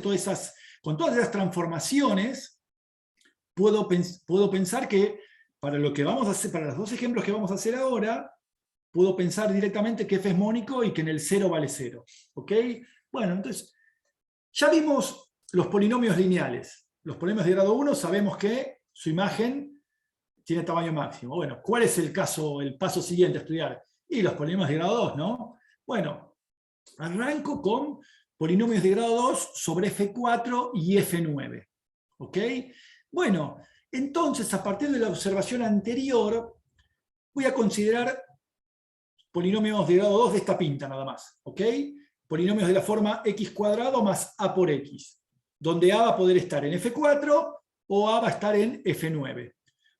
con todas esas transformaciones, puedo pensar que para lo que vamos a hacer, para los dos ejemplos que vamos a hacer ahora, puedo pensar directamente que f es mónico y que en el 0 vale 0. ¿Ok? Bueno, entonces, ya vimos los polinomios lineales. Los polinomios de grado 1 sabemos que su imagen tiene tamaño máximo. Bueno, ¿cuál es el paso siguiente a estudiar? Y los polinomios de grado 2, ¿no? Bueno, arranco con polinomios de grado 2 sobre f4 y f9. ¿Ok? Bueno, entonces a partir de la observación anterior, voy a considerar polinomios de grado 2 de esta pinta nada más. ¿Ok? Polinomios de la forma x² más a por x, donde a va a poder estar en f4 o a va a estar en f9. O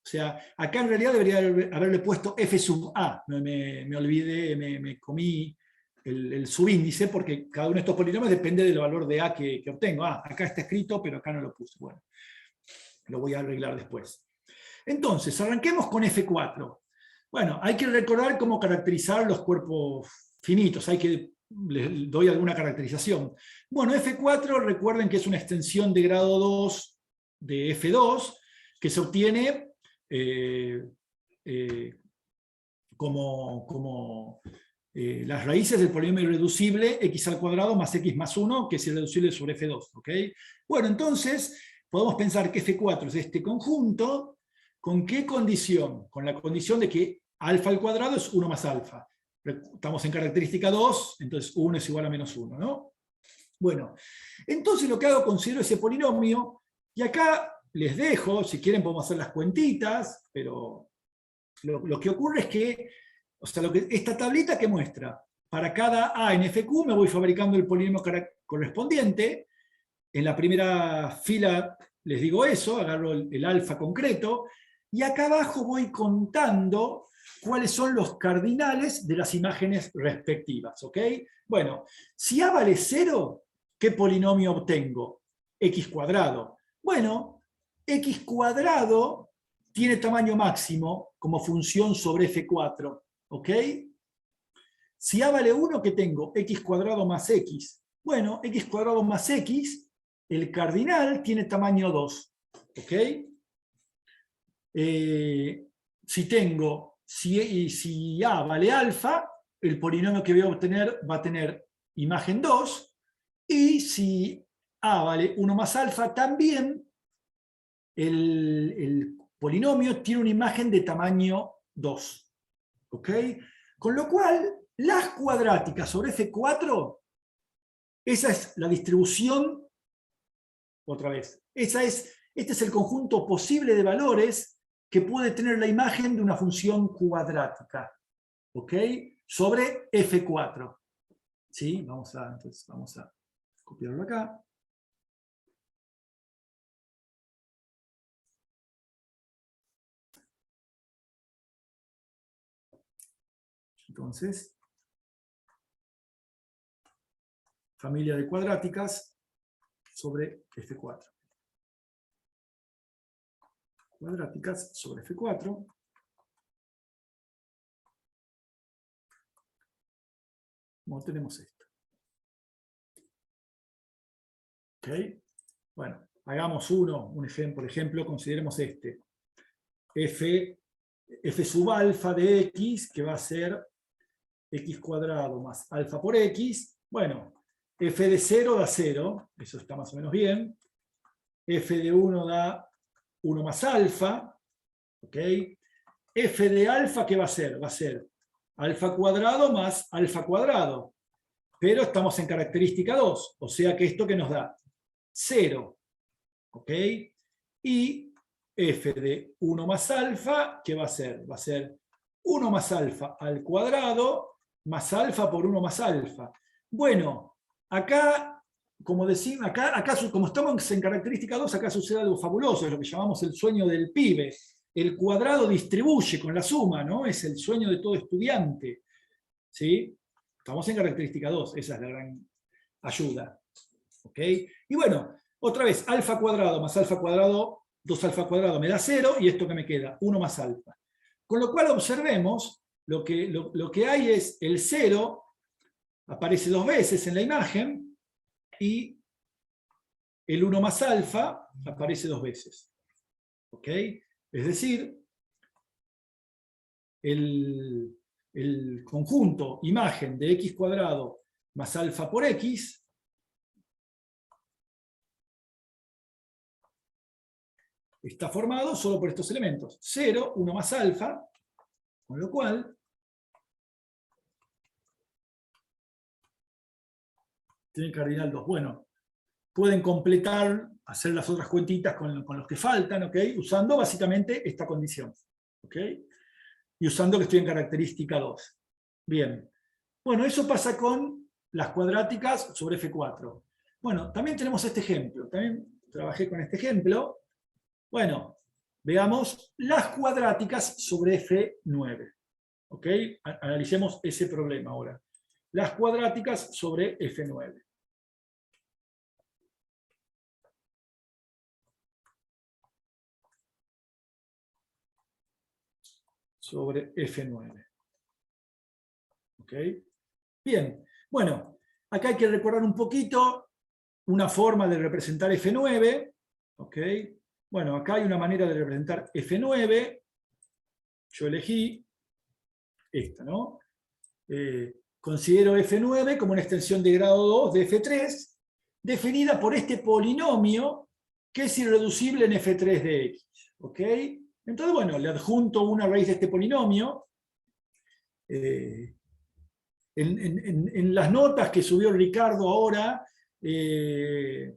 sea, acá en realidad debería haberle puesto f sub a. Me olvidé, me comí el subíndice, porque cada uno de estos polinomios depende del valor de a que obtengo. Acá está escrito, pero acá no lo puse. Bueno, lo voy a arreglar después. Entonces, arranquemos con f4. Bueno, hay que recordar cómo caracterizar los cuerpos finitos. Les doy alguna caracterización. Bueno, f4, recuerden que es una extensión de grado 2 de f2, que se obtiene como las raíces del polinomio irreducible x² más x más 1, que es irreducible sobre f2. ¿Ok? Bueno, entonces podemos pensar que f4 es este conjunto. ¿Con qué condición? Con la condición de que alfa al cuadrado es 1 más alfa. Estamos en característica 2, entonces 1 es igual a menos 1, ¿no? Bueno, entonces lo que hago, considero ese polinomio, y acá les dejo, si quieren podemos hacer las cuentitas, pero lo que ocurre es que, o sea, esta tablita que muestra, para cada a en fq me voy fabricando el polinomio correspondiente. En la primera fila les digo eso, agarro el alfa concreto, y acá abajo voy contando cuáles son los cardinales de las imágenes respectivas. ¿Ok? Bueno, si a vale 0, ¿qué polinomio obtengo? x². Bueno, x² tiene tamaño máximo como función sobre f4. ¿Ok? Si a vale 1, ¿qué tengo? x² más x. Bueno, x² más x, el cardinal tiene tamaño 2. ¿Ok? Si a vale alfa, el polinomio que voy a obtener va a tener imagen 2, y si a vale 1 más alfa, también el polinomio tiene una imagen de tamaño 2. ¿Ok? Con lo cual, las cuadráticas sobre f4, esa es la distribución, otra vez, este es el conjunto posible de valores que puede tener la imagen de una función cuadrática, ¿ok? Sobre f4. ¿Sí? Entonces vamos a copiarlo acá. Entonces, familia de cuadráticas sobre f4. Cuadráticas sobre f4. Como tenemos esto. ¿Ok? Bueno, hagamos un ejemplo, por ejemplo, consideremos este. F sub alfa de x, que va a ser x² más alfa por x. Bueno, f de 0 da 0, eso está más o menos bien. F de 1 da 1 más alfa. ¿Ok? F de alfa, ¿qué va a ser? Va a ser alfa² más alfa². Pero estamos en característica 2, o sea que esto que nos da 0. ¿Ok? Y f de 1 más alfa, ¿qué va a ser? Va a ser 1 más alfa al cuadrado más alfa por 1 más alfa. Bueno, acá, como decimos, acá como estamos en característica 2, acá sucede algo fabuloso, es lo que llamamos el sueño del pibe. el cuadrado distribuye con la suma, ¿no? Es el sueño de todo estudiante, ¿sí? Estamos en característica 2, esa es la gran ayuda. ¿Ok? Y bueno, otra vez, alfa cuadrado más alfa cuadrado, 2 alfa cuadrado me da 0, y esto que me queda, 1 más alfa. Con lo cual observemos, lo que hay es el 0, aparece 2 veces en la imagen, y el 1 más alfa aparece 2 veces. ¿Ok? Es decir, el conjunto imagen de x cuadrado más alfa por x está formado solo por estos elementos. 0, 1 más alfa, con lo cual tiene cardinal 2. Bueno, pueden completar, hacer las otras cuentitas con los que faltan, ¿ok? Usando básicamente esta condición. ¿Ok? Y usando que estoy en característica 2. Bien. Bueno, eso pasa con las cuadráticas sobre F4. Bueno, también tenemos este ejemplo. También trabajé con este ejemplo. Bueno, veamos las cuadráticas sobre F9. ¿Ok? Analicemos ese problema ahora. Las cuadráticas sobre F9. Sobre F9. ¿Ok? Bien, bueno, acá hay que recordar un poquito una forma de representar F9. ¿Ok? Bueno, acá hay una manera de representar F9. Yo elegí esta, ¿no? Considero F9 como una extensión de grado 2 de F3, definida por este polinomio que es irreducible en F3 de X. ¿Ok? Entonces, bueno, le adjunto una raíz de este polinomio. En las notas que subió Ricardo ahora, que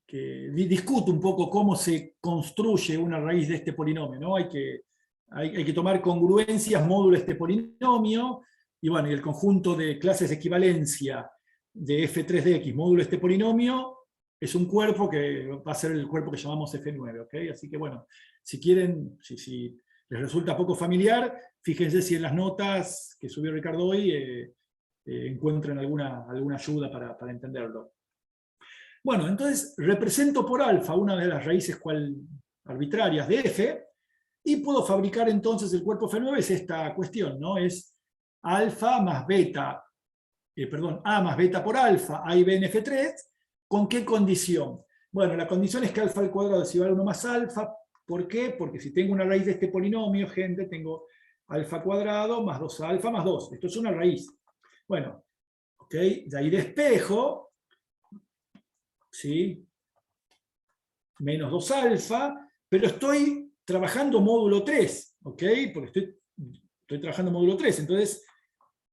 discuto un poco cómo se construye una raíz de este polinomio, ¿no? Hay que tomar congruencias módulo de este polinomio, y bueno, y el conjunto de clases de equivalencia de F3 de X módulo de este polinomio es un cuerpo que va a ser el cuerpo que llamamos F9, ¿ok? Así que bueno, si quieren, si les resulta poco familiar, fíjense si en las notas que subió Ricardo hoy encuentran alguna ayuda para entenderlo. Bueno, entonces represento por alfa una de las raíces arbitrarias de F, y puedo fabricar entonces el cuerpo F9, es esta cuestión, ¿no? Es alfa más beta, A más beta por alfa, A y B en F3, ¿con qué condición? Bueno, la condición es que alfa al cuadrado es igual a 1 más alfa. ¿Por qué? Porque si tengo una raíz de este polinomio, gente, tengo alfa cuadrado más 2 alfa más 2. Esto es una raíz. Bueno, ¿ok? De ahí despejo, ¿sí? Menos 2 alfa, pero estoy trabajando módulo 3, ¿ok? Porque estoy trabajando módulo 3, entonces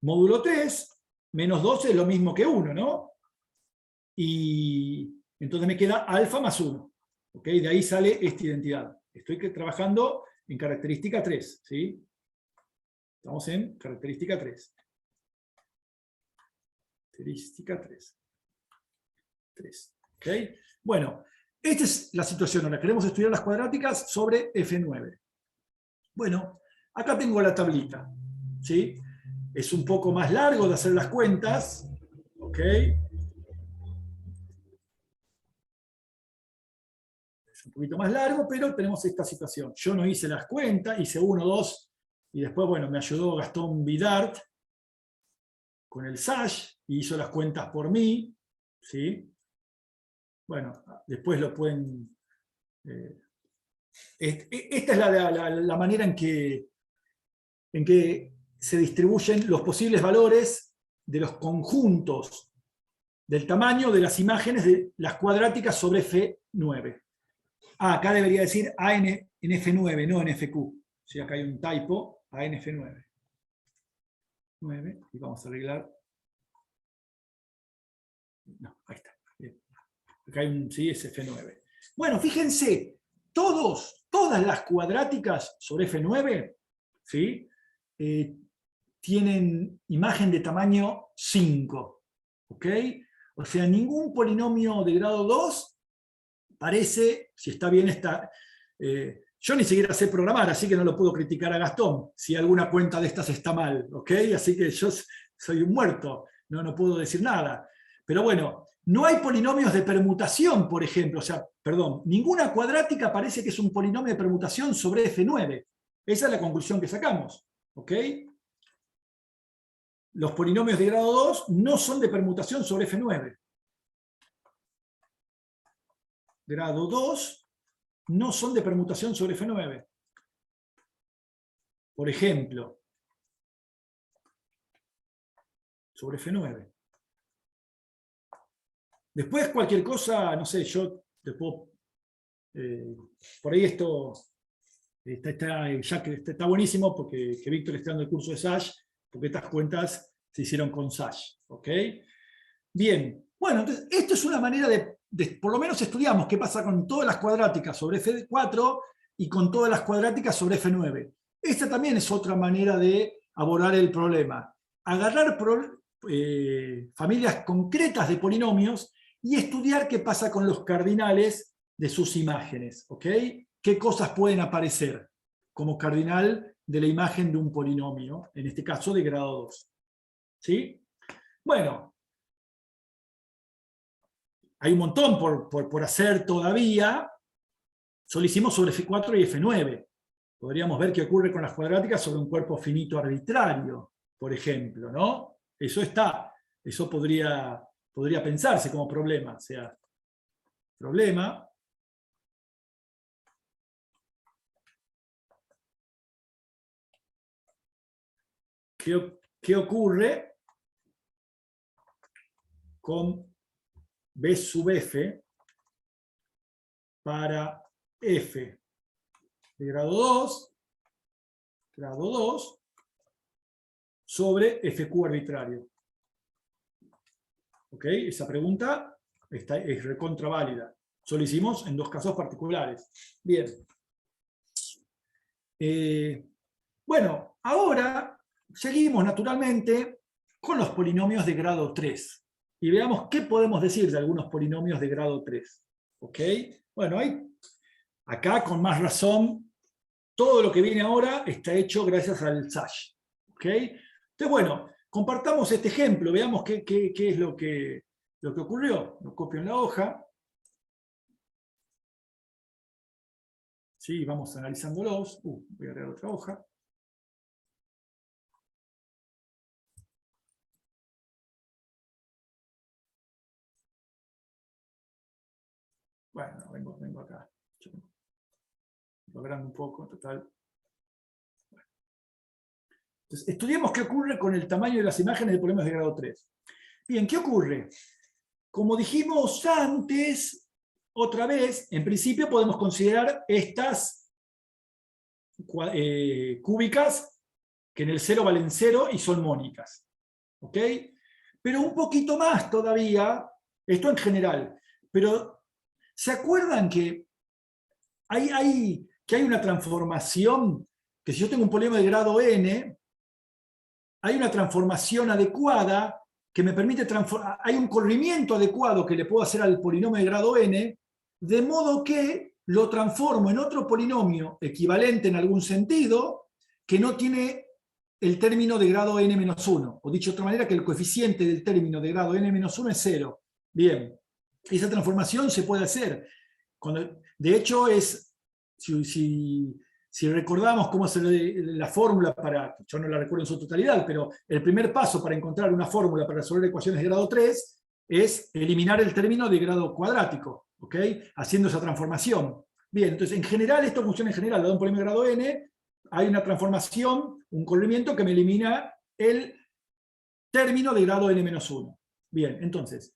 módulo 3 menos 2 es lo mismo que 1, ¿no? Y entonces me queda alfa más 1, ¿ok? De ahí sale esta identidad. Estoy trabajando en característica 3, ¿sí? Estamos en característica 3. Característica 3. 3, ¿ok? Bueno, esta es la situación. Ahora queremos estudiar las cuadráticas sobre F9. Bueno, acá tengo la tablita, ¿sí? Es un poco más largo de hacer las cuentas, ¿ok? Es un poquito más largo, pero tenemos esta situación. Yo no hice las cuentas, hice 1, 2, y después, bueno, me ayudó Gastón Vidart con el SASH, y hizo las cuentas por mí, ¿sí? Bueno, después lo pueden... esta es la manera en que se distribuyen los posibles valores de los conjuntos del tamaño de las imágenes de las cuadráticas sobre F9. Acá debería decir A en F9, no en FQ. ¿Sí? Acá hay un typo, A en F9. 9, y vamos a arreglar. No, ahí está. Bien. Acá hay un, sí, es F9. Bueno, fíjense, todas las cuadráticas sobre F9, ¿sí? Tienen imagen de tamaño 5. ¿Ok? O sea, ningún polinomio de grado 2 parece, si está bien Yo ni siquiera sé programar, así que no lo puedo criticar a Gastón si alguna cuenta de estas está mal, ¿ok? Así que yo soy un muerto, no puedo decir nada. Pero bueno, no hay polinomios de permutación, por ejemplo. O sea, perdón, ninguna cuadrática parece que es un polinomio de permutación sobre F9. Esa es la conclusión que sacamos, ¿ok? Los polinomios de grado 2 no son de permutación sobre F9. Grado 2 no son de permutación sobre F9. Por ejemplo, sobre F9. Después cualquier cosa, no sé, yo te puedo... por ahí esto está buenísimo porque que Víctor esté dando el curso de SAS, porque estas cuentas se hicieron con SAS. ¿Ok? Bien, bueno, entonces esto es una manera de por lo menos estudiamos qué pasa con todas las cuadráticas sobre F4 y con todas las cuadráticas sobre F9. Esta también es otra manera de abordar el problema. Agarrar familias concretas de polinomios y estudiar qué pasa con los cardinales de sus imágenes. ¿Ok? ¿Qué cosas pueden aparecer como cardinal de la imagen de un polinomio, en este caso de grado 2? ¿Sí? Bueno, hay un montón por hacer todavía. Solo hicimos sobre F4 y F9. Podríamos ver qué ocurre con las cuadráticas sobre un cuerpo finito arbitrario, por ejemplo, ¿no? Eso está. Eso podría pensarse como problema. O sea, problema. ¿Qué ocurre con B sub F para F de grado 2 sobre FQ arbitrario? ¿Ok? Esa pregunta es recontra válida. Solo hicimos en dos casos particulares. Bien. Bueno, ahora seguimos naturalmente con los polinomios de grado 3. Y veamos qué podemos decir de algunos polinomios de grado 3. ¿Ok? Bueno, acá con más razón, todo lo que viene ahora está hecho gracias al SAS. ¿Ok? Entonces, bueno, compartamos este ejemplo, veamos qué es lo que ocurrió. Lo copio en la hoja. Sí, vamos analizándolos. Voy a agregar otra hoja. Bueno, vengo acá. Logrando un poco, total. Bueno. Entonces, estudiemos qué ocurre con el tamaño de las imágenes de polinomios de grado 3. Bien, ¿qué ocurre? Como dijimos antes, otra vez, en principio podemos considerar estas cúbicas que en el 0 valen 0 y son mónicas. ¿Ok? Pero un poquito más todavía, esto en general, pero ¿se acuerdan que hay una transformación, que si yo tengo un polinomio de grado n, hay una transformación adecuada que me permite transformar, hay un corrimiento adecuado que le puedo hacer al polinomio de grado n, de modo que lo transformo en otro polinomio equivalente en algún sentido, que no tiene el término de grado n-1, o dicho de otra manera, que el coeficiente del término de grado n-1 es 0. Bien, esa transformación se puede hacer. De hecho, si recordamos cómo es la fórmula para, yo no la recuerdo en su totalidad, pero el primer paso para encontrar una fórmula para resolver ecuaciones de grado 3 es eliminar el término de grado cuadrático, ¿ok? Haciendo esa transformación. Bien, entonces en general, esto funciona en general, dado un polinomio de grado n, hay una transformación, un corrimiento que me elimina el término de grado n-1. Bien, entonces,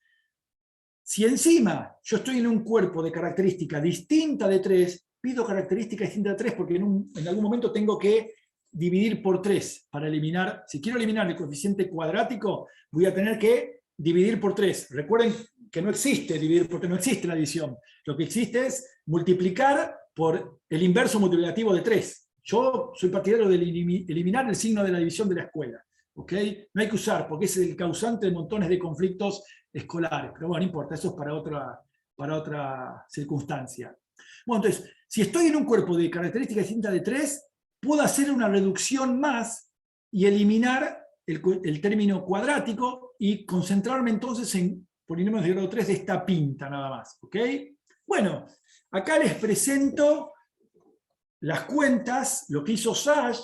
si encima yo estoy en un cuerpo de característica distinta de 3, pido característica distinta de 3 porque en algún momento tengo que dividir por 3 para eliminar, si quiero eliminar el coeficiente cuadrático, voy a tener que dividir por 3. Recuerden que no existe dividir por 3, no existe la división. Lo que existe es multiplicar por el inverso multiplicativo de 3. Yo soy partidario de eliminar el signo de la división de la escuela. ¿Ok? No hay que usar, porque es el causante de montones de conflictos escolares. Pero bueno, no importa, eso es para otra circunstancia. Bueno, entonces, si estoy en un cuerpo de características distintas de 3, puedo hacer una reducción más y eliminar el término cuadrático y concentrarme entonces en polinomios de grado 3 de esta pinta nada más. ¿Ok? Bueno, acá les presento las cuentas, lo que hizo Sage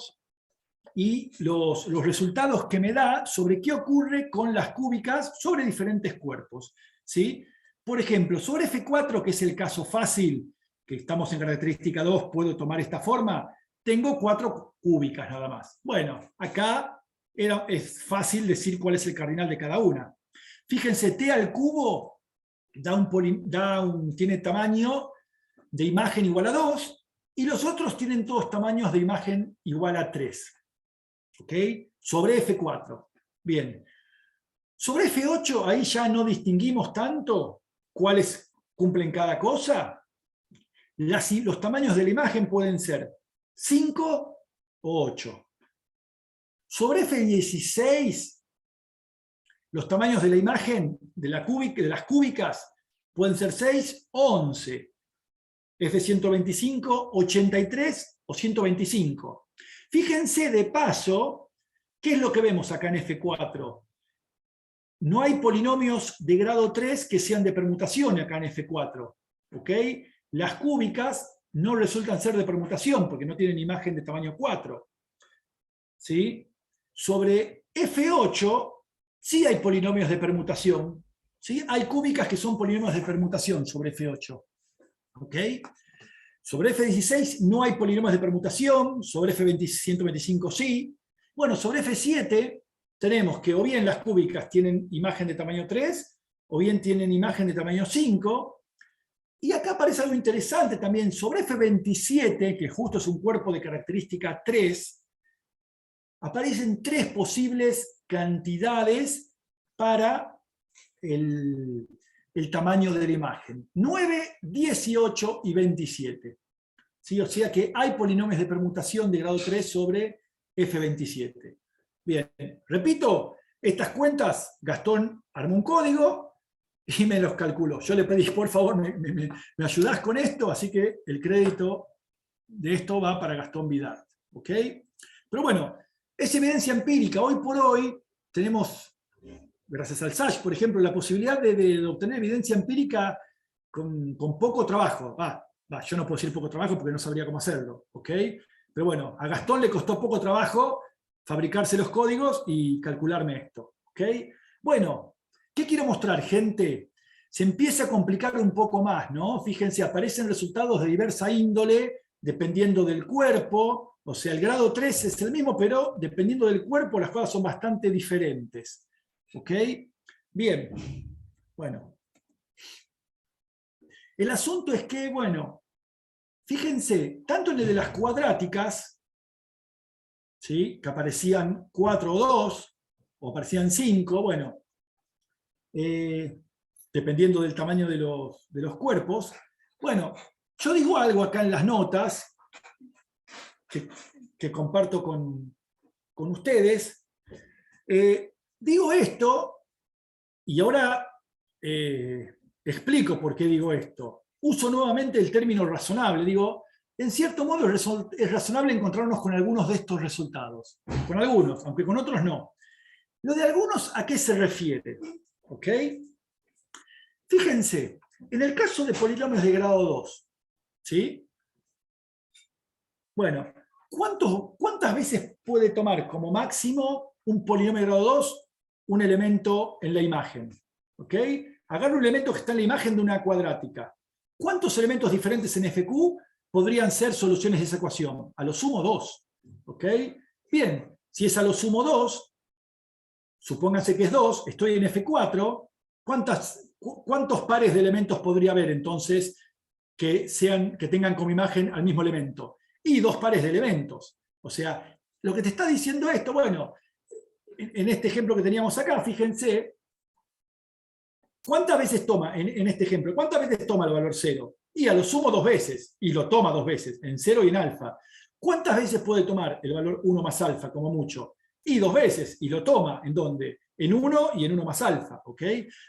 y los resultados que me da sobre qué ocurre con las cúbicas sobre diferentes cuerpos. ¿Sí? Por ejemplo, sobre F4, que es el caso fácil, que estamos en característica 2, puedo tomar esta forma, tengo 4 cúbicas nada más. Bueno, acá es fácil decir cuál es el cardinal de cada una. Fíjense, t al cubo tiene tamaño de imagen igual a 2, y los otros tienen todos tamaños de imagen igual a 3. ¿Ok? Sobre F4. Bien. Sobre F8, ahí ya no distinguimos tanto cuáles cumplen cada cosa. Los tamaños de la imagen pueden ser 5 o 8. Sobre F16, los tamaños de la imagen de las cúbicas pueden ser 6 o 11. F125, 83 o 125. Fíjense de paso, ¿qué es lo que vemos acá en F4? No hay polinomios de grado 3 que sean de permutación acá en F4. ¿Ok? Las cúbicas no resultan ser de permutación porque no tienen imagen de tamaño 4. ¿Sí? Sobre F8 sí hay polinomios de permutación. ¿Sí? Hay cúbicas que son polinomios de permutación sobre F8. ¿Ok? Sobre F16 no hay polinomios de permutación, sobre F125 sí. Bueno, sobre F7 tenemos que o bien las cúbicas tienen imagen de tamaño 3, o bien tienen imagen de tamaño 5. Y acá aparece algo interesante también. Sobre F27, que justo es un cuerpo de característica 3, aparecen 3 posibles cantidades para el tamaño de la imagen. 9, 18 y 27. ¿Sí? O sea que hay polinomios de permutación de grado 3 sobre F27. Bien, repito, estas cuentas, Gastón armó un código y me los calculó. Yo le pedí, por favor, me ayudás con esto, así que el crédito de esto va para Gastón Vidart. ¿Ok? Pero bueno, es evidencia empírica. Hoy por hoy tenemos, gracias al Sage, por ejemplo, la posibilidad de obtener evidencia empírica con poco trabajo. Yo no puedo decir poco trabajo porque no sabría cómo hacerlo. ¿Ok? Pero bueno, a Gastón le costó poco trabajo fabricarse los códigos y calcularme esto. ¿Ok? Bueno, ¿qué quiero mostrar, gente? Se empieza a complicar un poco más, ¿no? Fíjense, aparecen resultados de diversa índole, dependiendo del cuerpo. O sea, el grado 3 es el mismo, pero dependiendo del cuerpo las cosas son bastante diferentes. ¿Ok? Bien. Bueno. El asunto es que, bueno, fíjense, tanto en el de las cuadráticas, ¿sí? Que aparecían 4 o 2, o aparecían 5, bueno, dependiendo del tamaño de los cuerpos. Bueno, yo digo algo acá en las notas, que comparto con ustedes. Digo esto, y ahora explico por qué digo esto. Uso nuevamente el término razonable, digo, en cierto modo es razonable encontrarnos con algunos de estos resultados. Con algunos, aunque con otros no. Lo de algunos, ¿a qué se refiere? ¿Ok? Fíjense, en el caso de polinomios de grado 2, ¿sí? Bueno, ¿cuántas veces puede tomar como máximo un polinomio de grado 2 un elemento en la imagen? ¿Ok? Agarro un elemento que está en la imagen de una cuadrática. ¿Cuántos elementos diferentes en FQ podrían ser soluciones de esa ecuación? A lo sumo 2. ¿Ok? Bien, si es a lo sumo 2, supónganse que es 2, estoy en F4, ¿cuántos pares de elementos podría haber entonces que tengan como imagen al mismo elemento? Y 2 pares de elementos. O sea, lo que te está diciendo esto, bueno, en este ejemplo que teníamos acá, fíjense, ¿cuántas veces toma, en este ejemplo, cuántas veces toma el valor 0? Y a lo sumo 2 veces, y lo toma 2 veces, en 0 y en alfa. ¿Cuántas veces puede tomar el valor 1 más alfa, como mucho? Y 2 veces, y lo toma, ¿en dónde? En 1 y en 1 más alfa, ¿ok?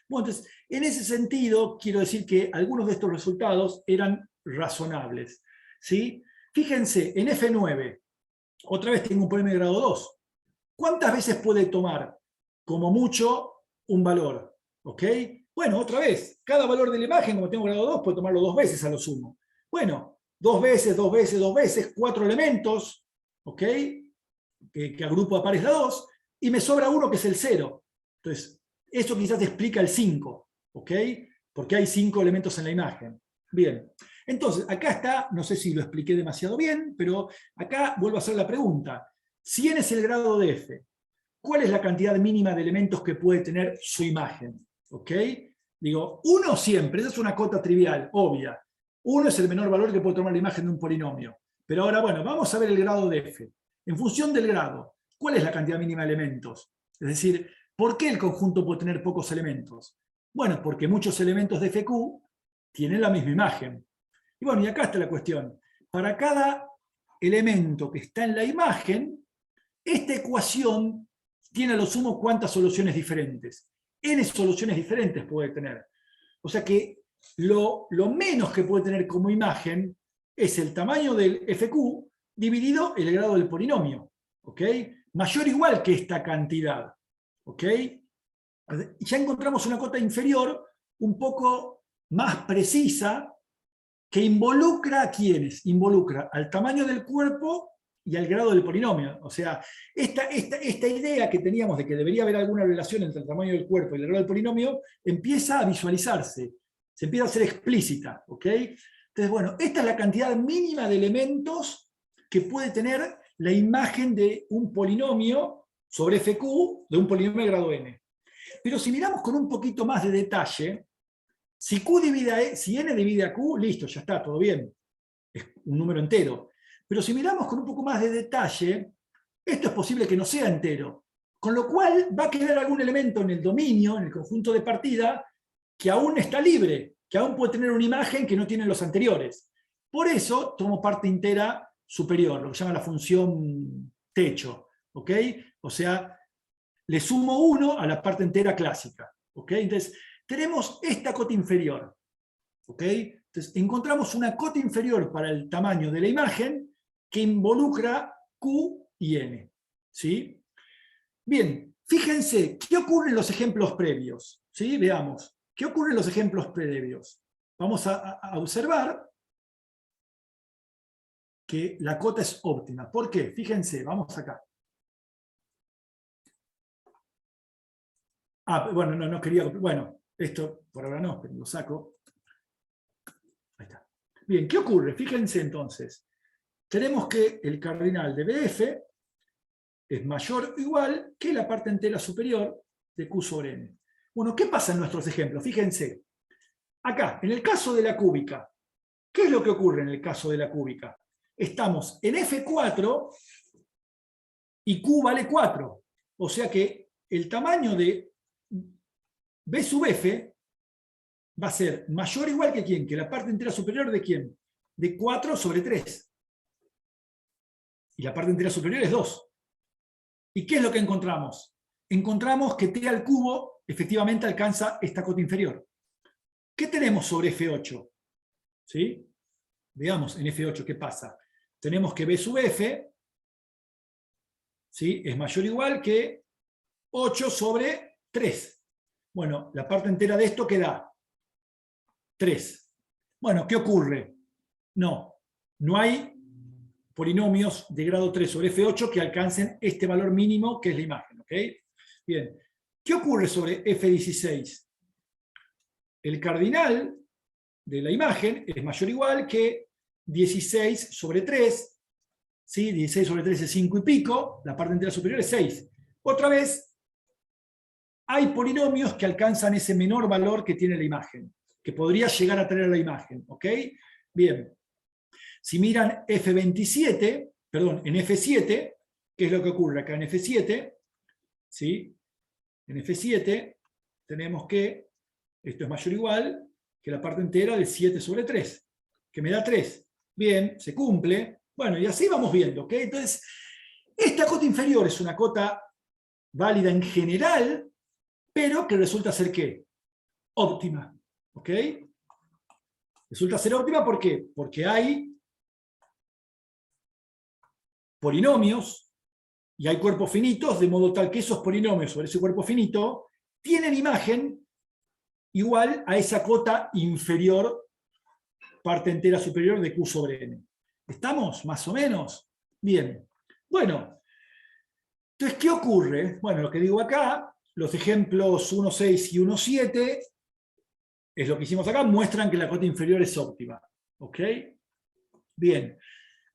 Bueno, entonces, en ese sentido, quiero decir que algunos de estos resultados eran razonables. ¿Sí? Fíjense, en F9, otra vez tengo un polinomio de grado 2. ¿Cuántas veces puede tomar, como mucho, un valor? ¿Ok? Bueno, otra vez, cada valor de la imagen, como tengo grado 2, puedo tomarlo 2 veces a lo sumo. Bueno, 2 veces, 2 veces, 2 veces, 4 elementos, ¿ok? Que agrupo a pares la 2, y me sobra uno que es el 0. Entonces, eso quizás explica el 5, ¿ok? Porque hay 5 elementos en la imagen. Bien, entonces, acá está, no sé si lo expliqué demasiado bien, pero acá vuelvo a hacer la pregunta. Si n es el grado de f, ¿cuál es la cantidad mínima de elementos que puede tener su imagen? ¿Ok? Digo, 1 siempre, esa es una cota trivial, obvia. 1 es el menor valor que puede tomar la imagen de un polinomio. Pero ahora, bueno, vamos a ver el grado de f. En función del grado, ¿cuál es la cantidad mínima de elementos? Es decir, ¿por qué el conjunto puede tener pocos elementos? Bueno, porque muchos elementos de FQ tienen la misma imagen. Y bueno, y acá está la cuestión. Para cada elemento que está en la imagen, esta ecuación tiene a lo sumo cuántas soluciones diferentes. N soluciones diferentes puede tener. O sea que lo menos que puede tener como imagen es el tamaño del FQ dividido el grado del polinomio. ¿Ok? Mayor o igual que esta cantidad. ¿Ok? Ya encontramos una cota inferior un poco más precisa que involucra a quiénes. Involucra al tamaño del cuerpo y al grado del polinomio. O sea, esta idea que teníamos de que debería haber alguna relación entre el tamaño del cuerpo y el grado del polinomio empieza a visualizarse, se empieza a ser explícita. ¿Ok? Entonces, bueno, esta es la cantidad mínima de elementos que puede tener la imagen de un polinomio sobre FQ de un polinomio de grado n. Pero si miramos con un poquito más de detalle, si n divide a q, listo, ya está, todo bien. Es un número entero. Pero si miramos con un poco más de detalle, esto es posible que no sea entero. Con lo cual va a quedar algún elemento en el dominio, en el conjunto de partida, que aún está libre, que aún puede tener una imagen que no tienen los anteriores. Por eso tomo parte entera superior, lo que se llama la función techo. ¿Ok? O sea, le sumo 1 a la parte entera clásica. ¿Ok? Entonces, tenemos esta cota inferior. ¿Ok? Entonces, encontramos una cota inferior para el tamaño de la imagen que involucra Q y N. ¿Sí? Bien, fíjense, ¿qué ocurre en los ejemplos previos? ¿Sí? Veamos, ¿qué ocurre en los ejemplos previos? Vamos a observar que la cota es óptima. ¿Por qué? Fíjense, vamos acá. Ah, bueno, no quería... Bueno, esto por ahora no, pero lo saco. Ahí está. Bien, ¿qué ocurre? Fíjense entonces. Tenemos que el cardinal de BF es mayor o igual que la parte entera superior de Q sobre N. Bueno, ¿qué pasa en nuestros ejemplos? Fíjense. Acá, en el caso de la cúbica, ¿qué es lo que ocurre en el caso de la cúbica? Estamos en F4 y Q vale 4. O sea que el tamaño de B sub F va a ser mayor o igual que ¿quién? Que la parte entera superior de ¿quién? De 4 sobre 3. Y la parte entera superior es 2. ¿Y qué es lo que encontramos? Encontramos que t al cubo efectivamente alcanza esta cota inferior. ¿Qué tenemos sobre F8? ¿Sí? Veamos en F8 qué pasa. Tenemos que B sub F, ¿sí?, es mayor o igual que 8 sobre 3. Bueno, la parte entera de esto queda 3. Bueno, ¿qué ocurre? No hay polinomios de grado 3 sobre F8 que alcancen este valor mínimo que es la imagen. ¿Ok? Bien. ¿Qué ocurre sobre F16? El cardinal de la imagen es mayor o igual que 16 sobre 3. ¿Sí? 16 sobre 3 es 5 y pico. La parte entera superior es 6. Otra vez, hay polinomios que alcanzan ese menor valor que tiene la imagen, que podría llegar a tener la imagen. ¿Ok? Bien. Si miran F27, perdón, en F7, ¿qué es lo que ocurre acá en F7? ¿Sí? En F7 tenemos que esto es mayor o igual que la parte entera de 7 sobre 3, que me da 3. Bien, se cumple. Bueno, y así vamos viendo. ¿Ok? Entonces, esta cota inferior es una cota válida en general, pero que resulta ser ¿qué? Óptima. ¿Ok? Resulta ser óptima, ¿por qué? Porque hay polinomios y hay cuerpos finitos, de modo tal que esos polinomios sobre ese cuerpo finito tienen imagen igual a esa cota inferior, parte entera superior de Q sobre N. ¿Estamos? ¿Más o menos? Bien. Bueno, entonces, ¿qué ocurre? Bueno, lo que digo acá, los ejemplos 1.6 y 1.7, es lo que hicimos acá, muestran que la cota inferior es óptima. ¿Ok? Bien.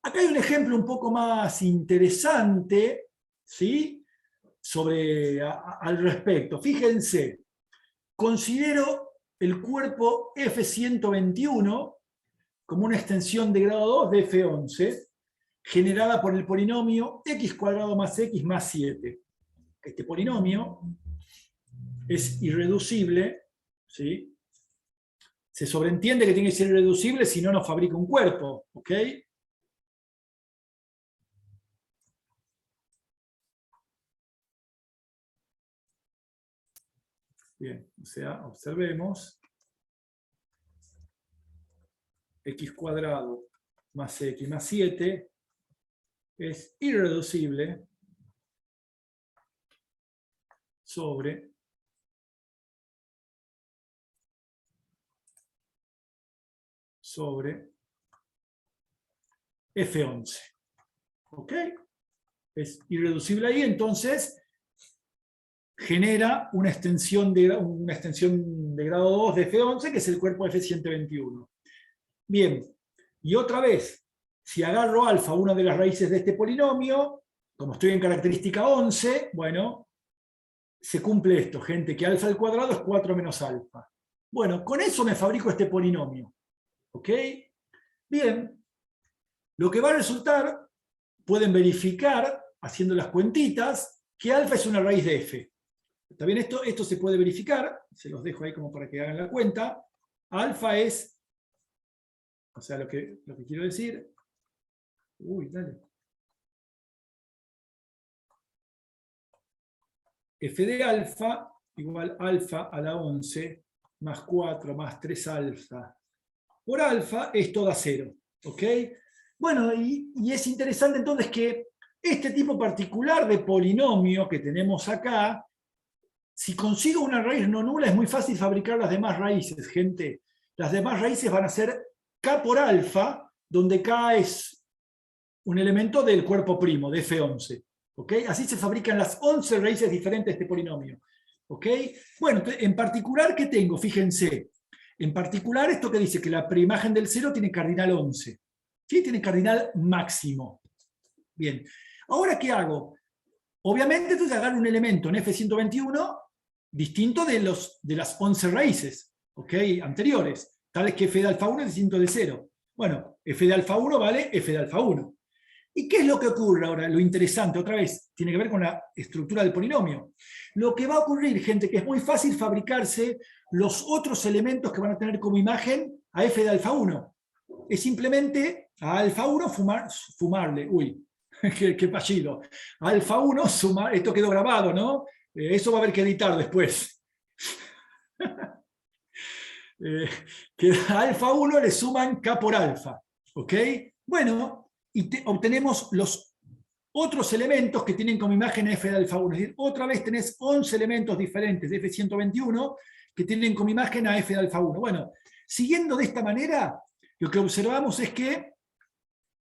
Acá hay un ejemplo un poco más interesante, ¿sí? Al respecto. Fíjense, considero el cuerpo F121 como una extensión de grado 2 de F11, generada por el polinomio x² más x más 7. Este polinomio es irreducible, ¿sí? Se sobreentiende que tiene que ser irreducible, si no, no fabrica un cuerpo, ¿ok? Bien, o sea, observemos. x² más x más 7 es irreducible sobre F11. ¿Ok? Es irreducible ahí, entonces genera una extensión de grado 2 de F11, que es el cuerpo F121. Bien, y otra vez, si agarro alfa, una de las raíces de este polinomio, como estoy en característica 11, bueno, se cumple esto, gente, que alfa al cuadrado es 4 menos alfa. Bueno, con eso me fabrico este polinomio. ¿Ok? Bien, lo que va a resultar, pueden verificar, haciendo las cuentitas, que alfa es una raíz de f. ¿Está bien? Esto se puede verificar, se los dejo ahí como para que hagan la cuenta. Alfa es, o sea, lo que quiero decir, dale. F de alfa igual alfa a la 11 más 4 más 3 alfa por alfa es toda 0. ¿Ok? Bueno, y es interesante entonces que este tipo particular de polinomio que tenemos acá, si consigo una raíz no nula, es muy fácil fabricar las demás raíces, gente. Las demás raíces van a ser K por alfa, donde K es un elemento del cuerpo primo, de F11. ¿Ok? Así se fabrican las 11 raíces diferentes de este polinomio. ¿Ok? Bueno, en particular, ¿qué tengo? Fíjense. En particular, esto que dice que la preimagen del 0 tiene cardinal 11. ¿Sí? Tiene cardinal máximo. Bien. Ahora, ¿qué hago? Obviamente, entonces agarro un elemento en F121 distinto de las 11 raíces, ¿ok? Anteriores, tales que f de alfa 1 es distinto de 0. Bueno, f de alfa 1 vale f de alfa 1. ¿Y qué es lo que ocurre ahora? Lo interesante, otra vez, tiene que ver con la estructura del polinomio. Lo que va a ocurrir, gente, que es muy fácil fabricarse los otros elementos que van a tener como imagen a f de alfa 1. Es simplemente a alfa 1 fumarle, qué fallido. A alfa 1 sumar, esto quedó grabado, ¿no? Eso va a haber que editar después. Que a alfa 1 le suman K por alfa. ¿Ok? Bueno, y obtenemos los otros elementos que tienen como imagen f de alfa 1. Es decir, otra vez tenés 11 elementos diferentes de F121 que tienen como imagen a f de alfa 1. Bueno, siguiendo de esta manera, lo que observamos es que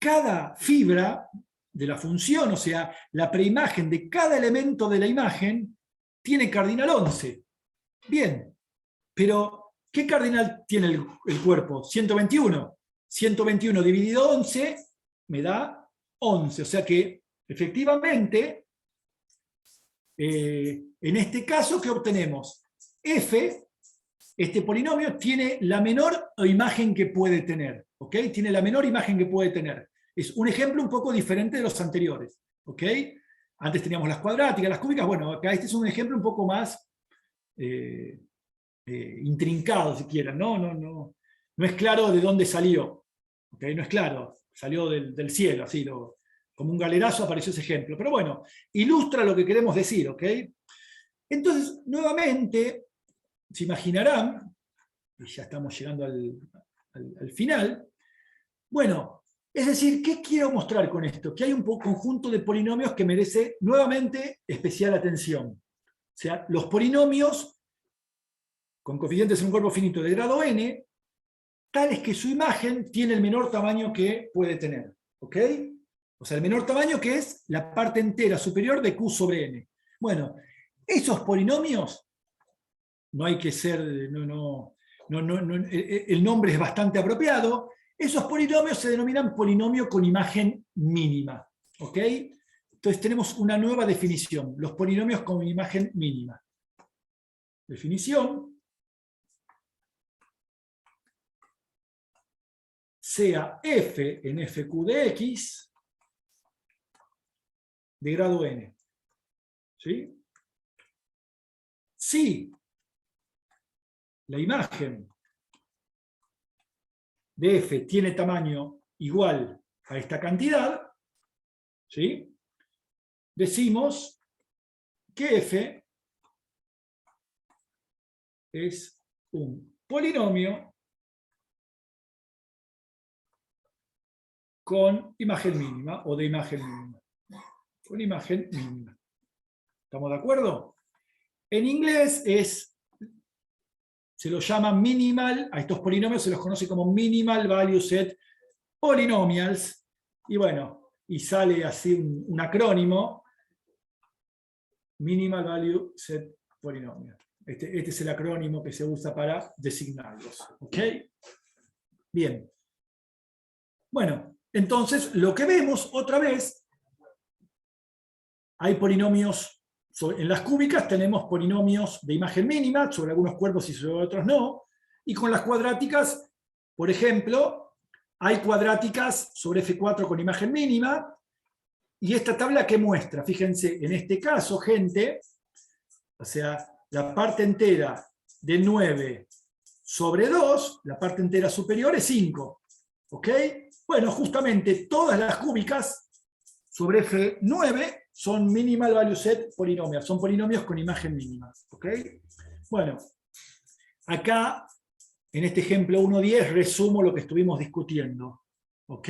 cada fibra de la función, o sea, la preimagen de cada elemento de la imagen, tiene cardinal 11. Bien, pero ¿qué cardinal tiene el cuerpo? 121. 121 dividido 11 me da 11. O sea que, efectivamente, en este caso, ¿qué obtenemos? F, este polinomio, tiene la menor imagen que puede tener. ¿Ok? Tiene la menor imagen que puede tener. Es un ejemplo un poco diferente de los anteriores. ¿Ok? Antes teníamos las cuadráticas, las cúbicas. Bueno, acá este es un ejemplo un poco más intrincado, si quieren. No es claro de dónde salió. ¿Okay? No es claro. Salió del cielo, así, como un galerazo apareció ese ejemplo. Pero bueno, ilustra lo que queremos decir. ¿Ok? Entonces, nuevamente, se imaginarán, y ya estamos llegando al final. Bueno, es decir, ¿qué quiero mostrar con esto? Que hay un conjunto de polinomios que merece nuevamente especial atención. O sea, los polinomios con coeficientes en un cuerpo finito de grado n, tales que su imagen tiene el menor tamaño que puede tener. ¿Ok? O sea, el menor tamaño que es la parte entera superior de Q sobre n. Bueno, esos polinomios, no hay que ser, el nombre es bastante apropiado, esos polinomios se denominan polinomio con imagen mínima. ¿Ok? Entonces tenemos una nueva definición, los polinomios con imagen mínima. Definición: sea f en fq de x de grado n. ¿Sí? Si la imagen de f tiene tamaño igual a esta cantidad, ¿sí?, decimos que f es un polinomio con imagen mínima o de imagen mínima. Con imagen mínima. ¿Estamos de acuerdo? En inglés se los llama minimal, a estos polinomios se los conoce como minimal value set polynomials, y bueno, y sale así un acrónimo, minimal value set polynomial. Este es el acrónimo que se usa para designarlos. ¿Ok? Bien. Bueno, entonces lo que vemos otra vez, hay polinomios. En las cúbicas tenemos polinomios de imagen mínima, sobre algunos cuerpos y sobre otros no, y con las cuadráticas, por ejemplo, hay cuadráticas sobre F4 con imagen mínima, y esta tabla que muestra, fíjense, en este caso, gente, o sea, la parte entera de 9 sobre 2, la parte entera superior es 5, ¿ok? Bueno, justamente todas las cúbicas sobre F9 son minimal value set polinomios, son polinomios con imagen mínima. ¿Ok? Bueno, acá, en este ejemplo 1.10, resumo lo que estuvimos discutiendo. ¿Ok?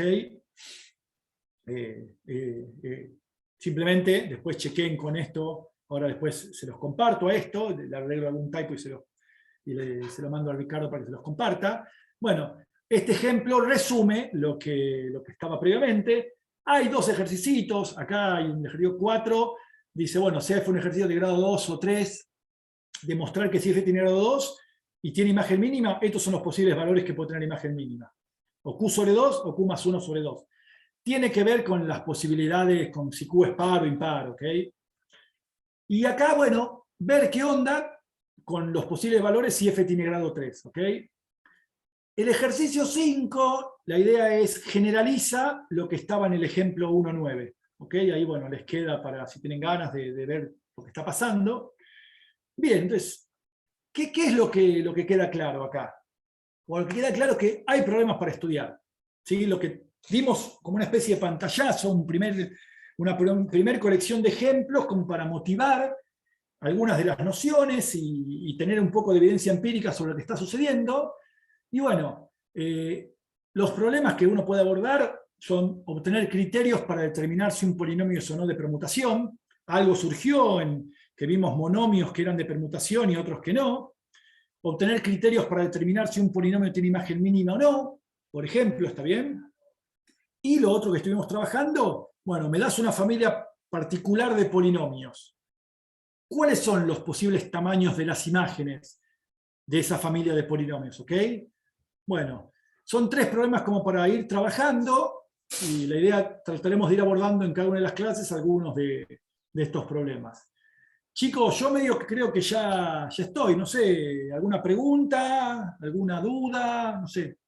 Simplemente, después chequen con esto, ahora después se los comparto a esto, le arreglo algún typo y se lo mando a Ricardo para que se los comparta. Bueno, este ejemplo resume lo que estaba previamente. Hay dos ejercicios, acá hay un ejercicio 4, dice, bueno, si F un ejercicio de grado 2 o 3, demostrar que si F tiene grado 2 y tiene imagen mínima, estos son los posibles valores que puede tener imagen mínima. O Q sobre 2 o Q más 1 sobre 2. Tiene que ver con las posibilidades, con si Q es par o impar, ¿ok? Y acá, bueno, ver qué onda con los posibles valores si F tiene grado 3, ¿ok? El ejercicio 5, la idea es generaliza lo que estaba en el ejemplo 1.9. ¿Ok? Ahí, bueno, les queda para si tienen ganas de ver lo que está pasando. Bien, entonces, ¿qué es lo que queda claro acá? Bueno, lo que queda claro es que hay problemas para estudiar. ¿Sí? Lo que dimos como una especie de pantallazo, una primer colección de ejemplos como para motivar algunas de las nociones y tener un poco de evidencia empírica sobre lo que está sucediendo. Y bueno, los problemas que uno puede abordar son obtener criterios para determinar si un polinomio es o no de permutación. Algo surgió en que vimos monomios que eran de permutación y otros que no. Obtener criterios para determinar si un polinomio tiene imagen mínima o no, por ejemplo, ¿está bien? Y lo otro que estuvimos trabajando, bueno, me das una familia particular de polinomios. ¿Cuáles son los posibles tamaños de las imágenes de esa familia de polinomios? ¿Ok? Bueno, son 3 problemas como para ir trabajando, y la idea, trataremos de ir abordando en cada una de las clases algunos de estos problemas. Chicos, yo medio que creo que ya estoy, no sé, ¿alguna pregunta? ¿Alguna duda? No sé.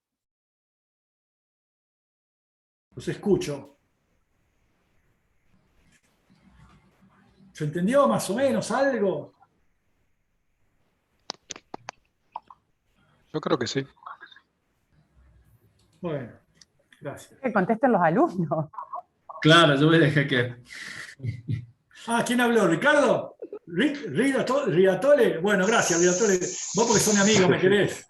Los escucho. ¿Se entendió más o menos algo? Yo creo que sí. Bueno, gracias. Que contesten los alumnos. Claro, yo voy a dejar que... Ah, ¿quién habló? ¿Ricardo? ¿Ridatole? Bueno, gracias, Ridatole. Vos porque sos mi amigo, me querés.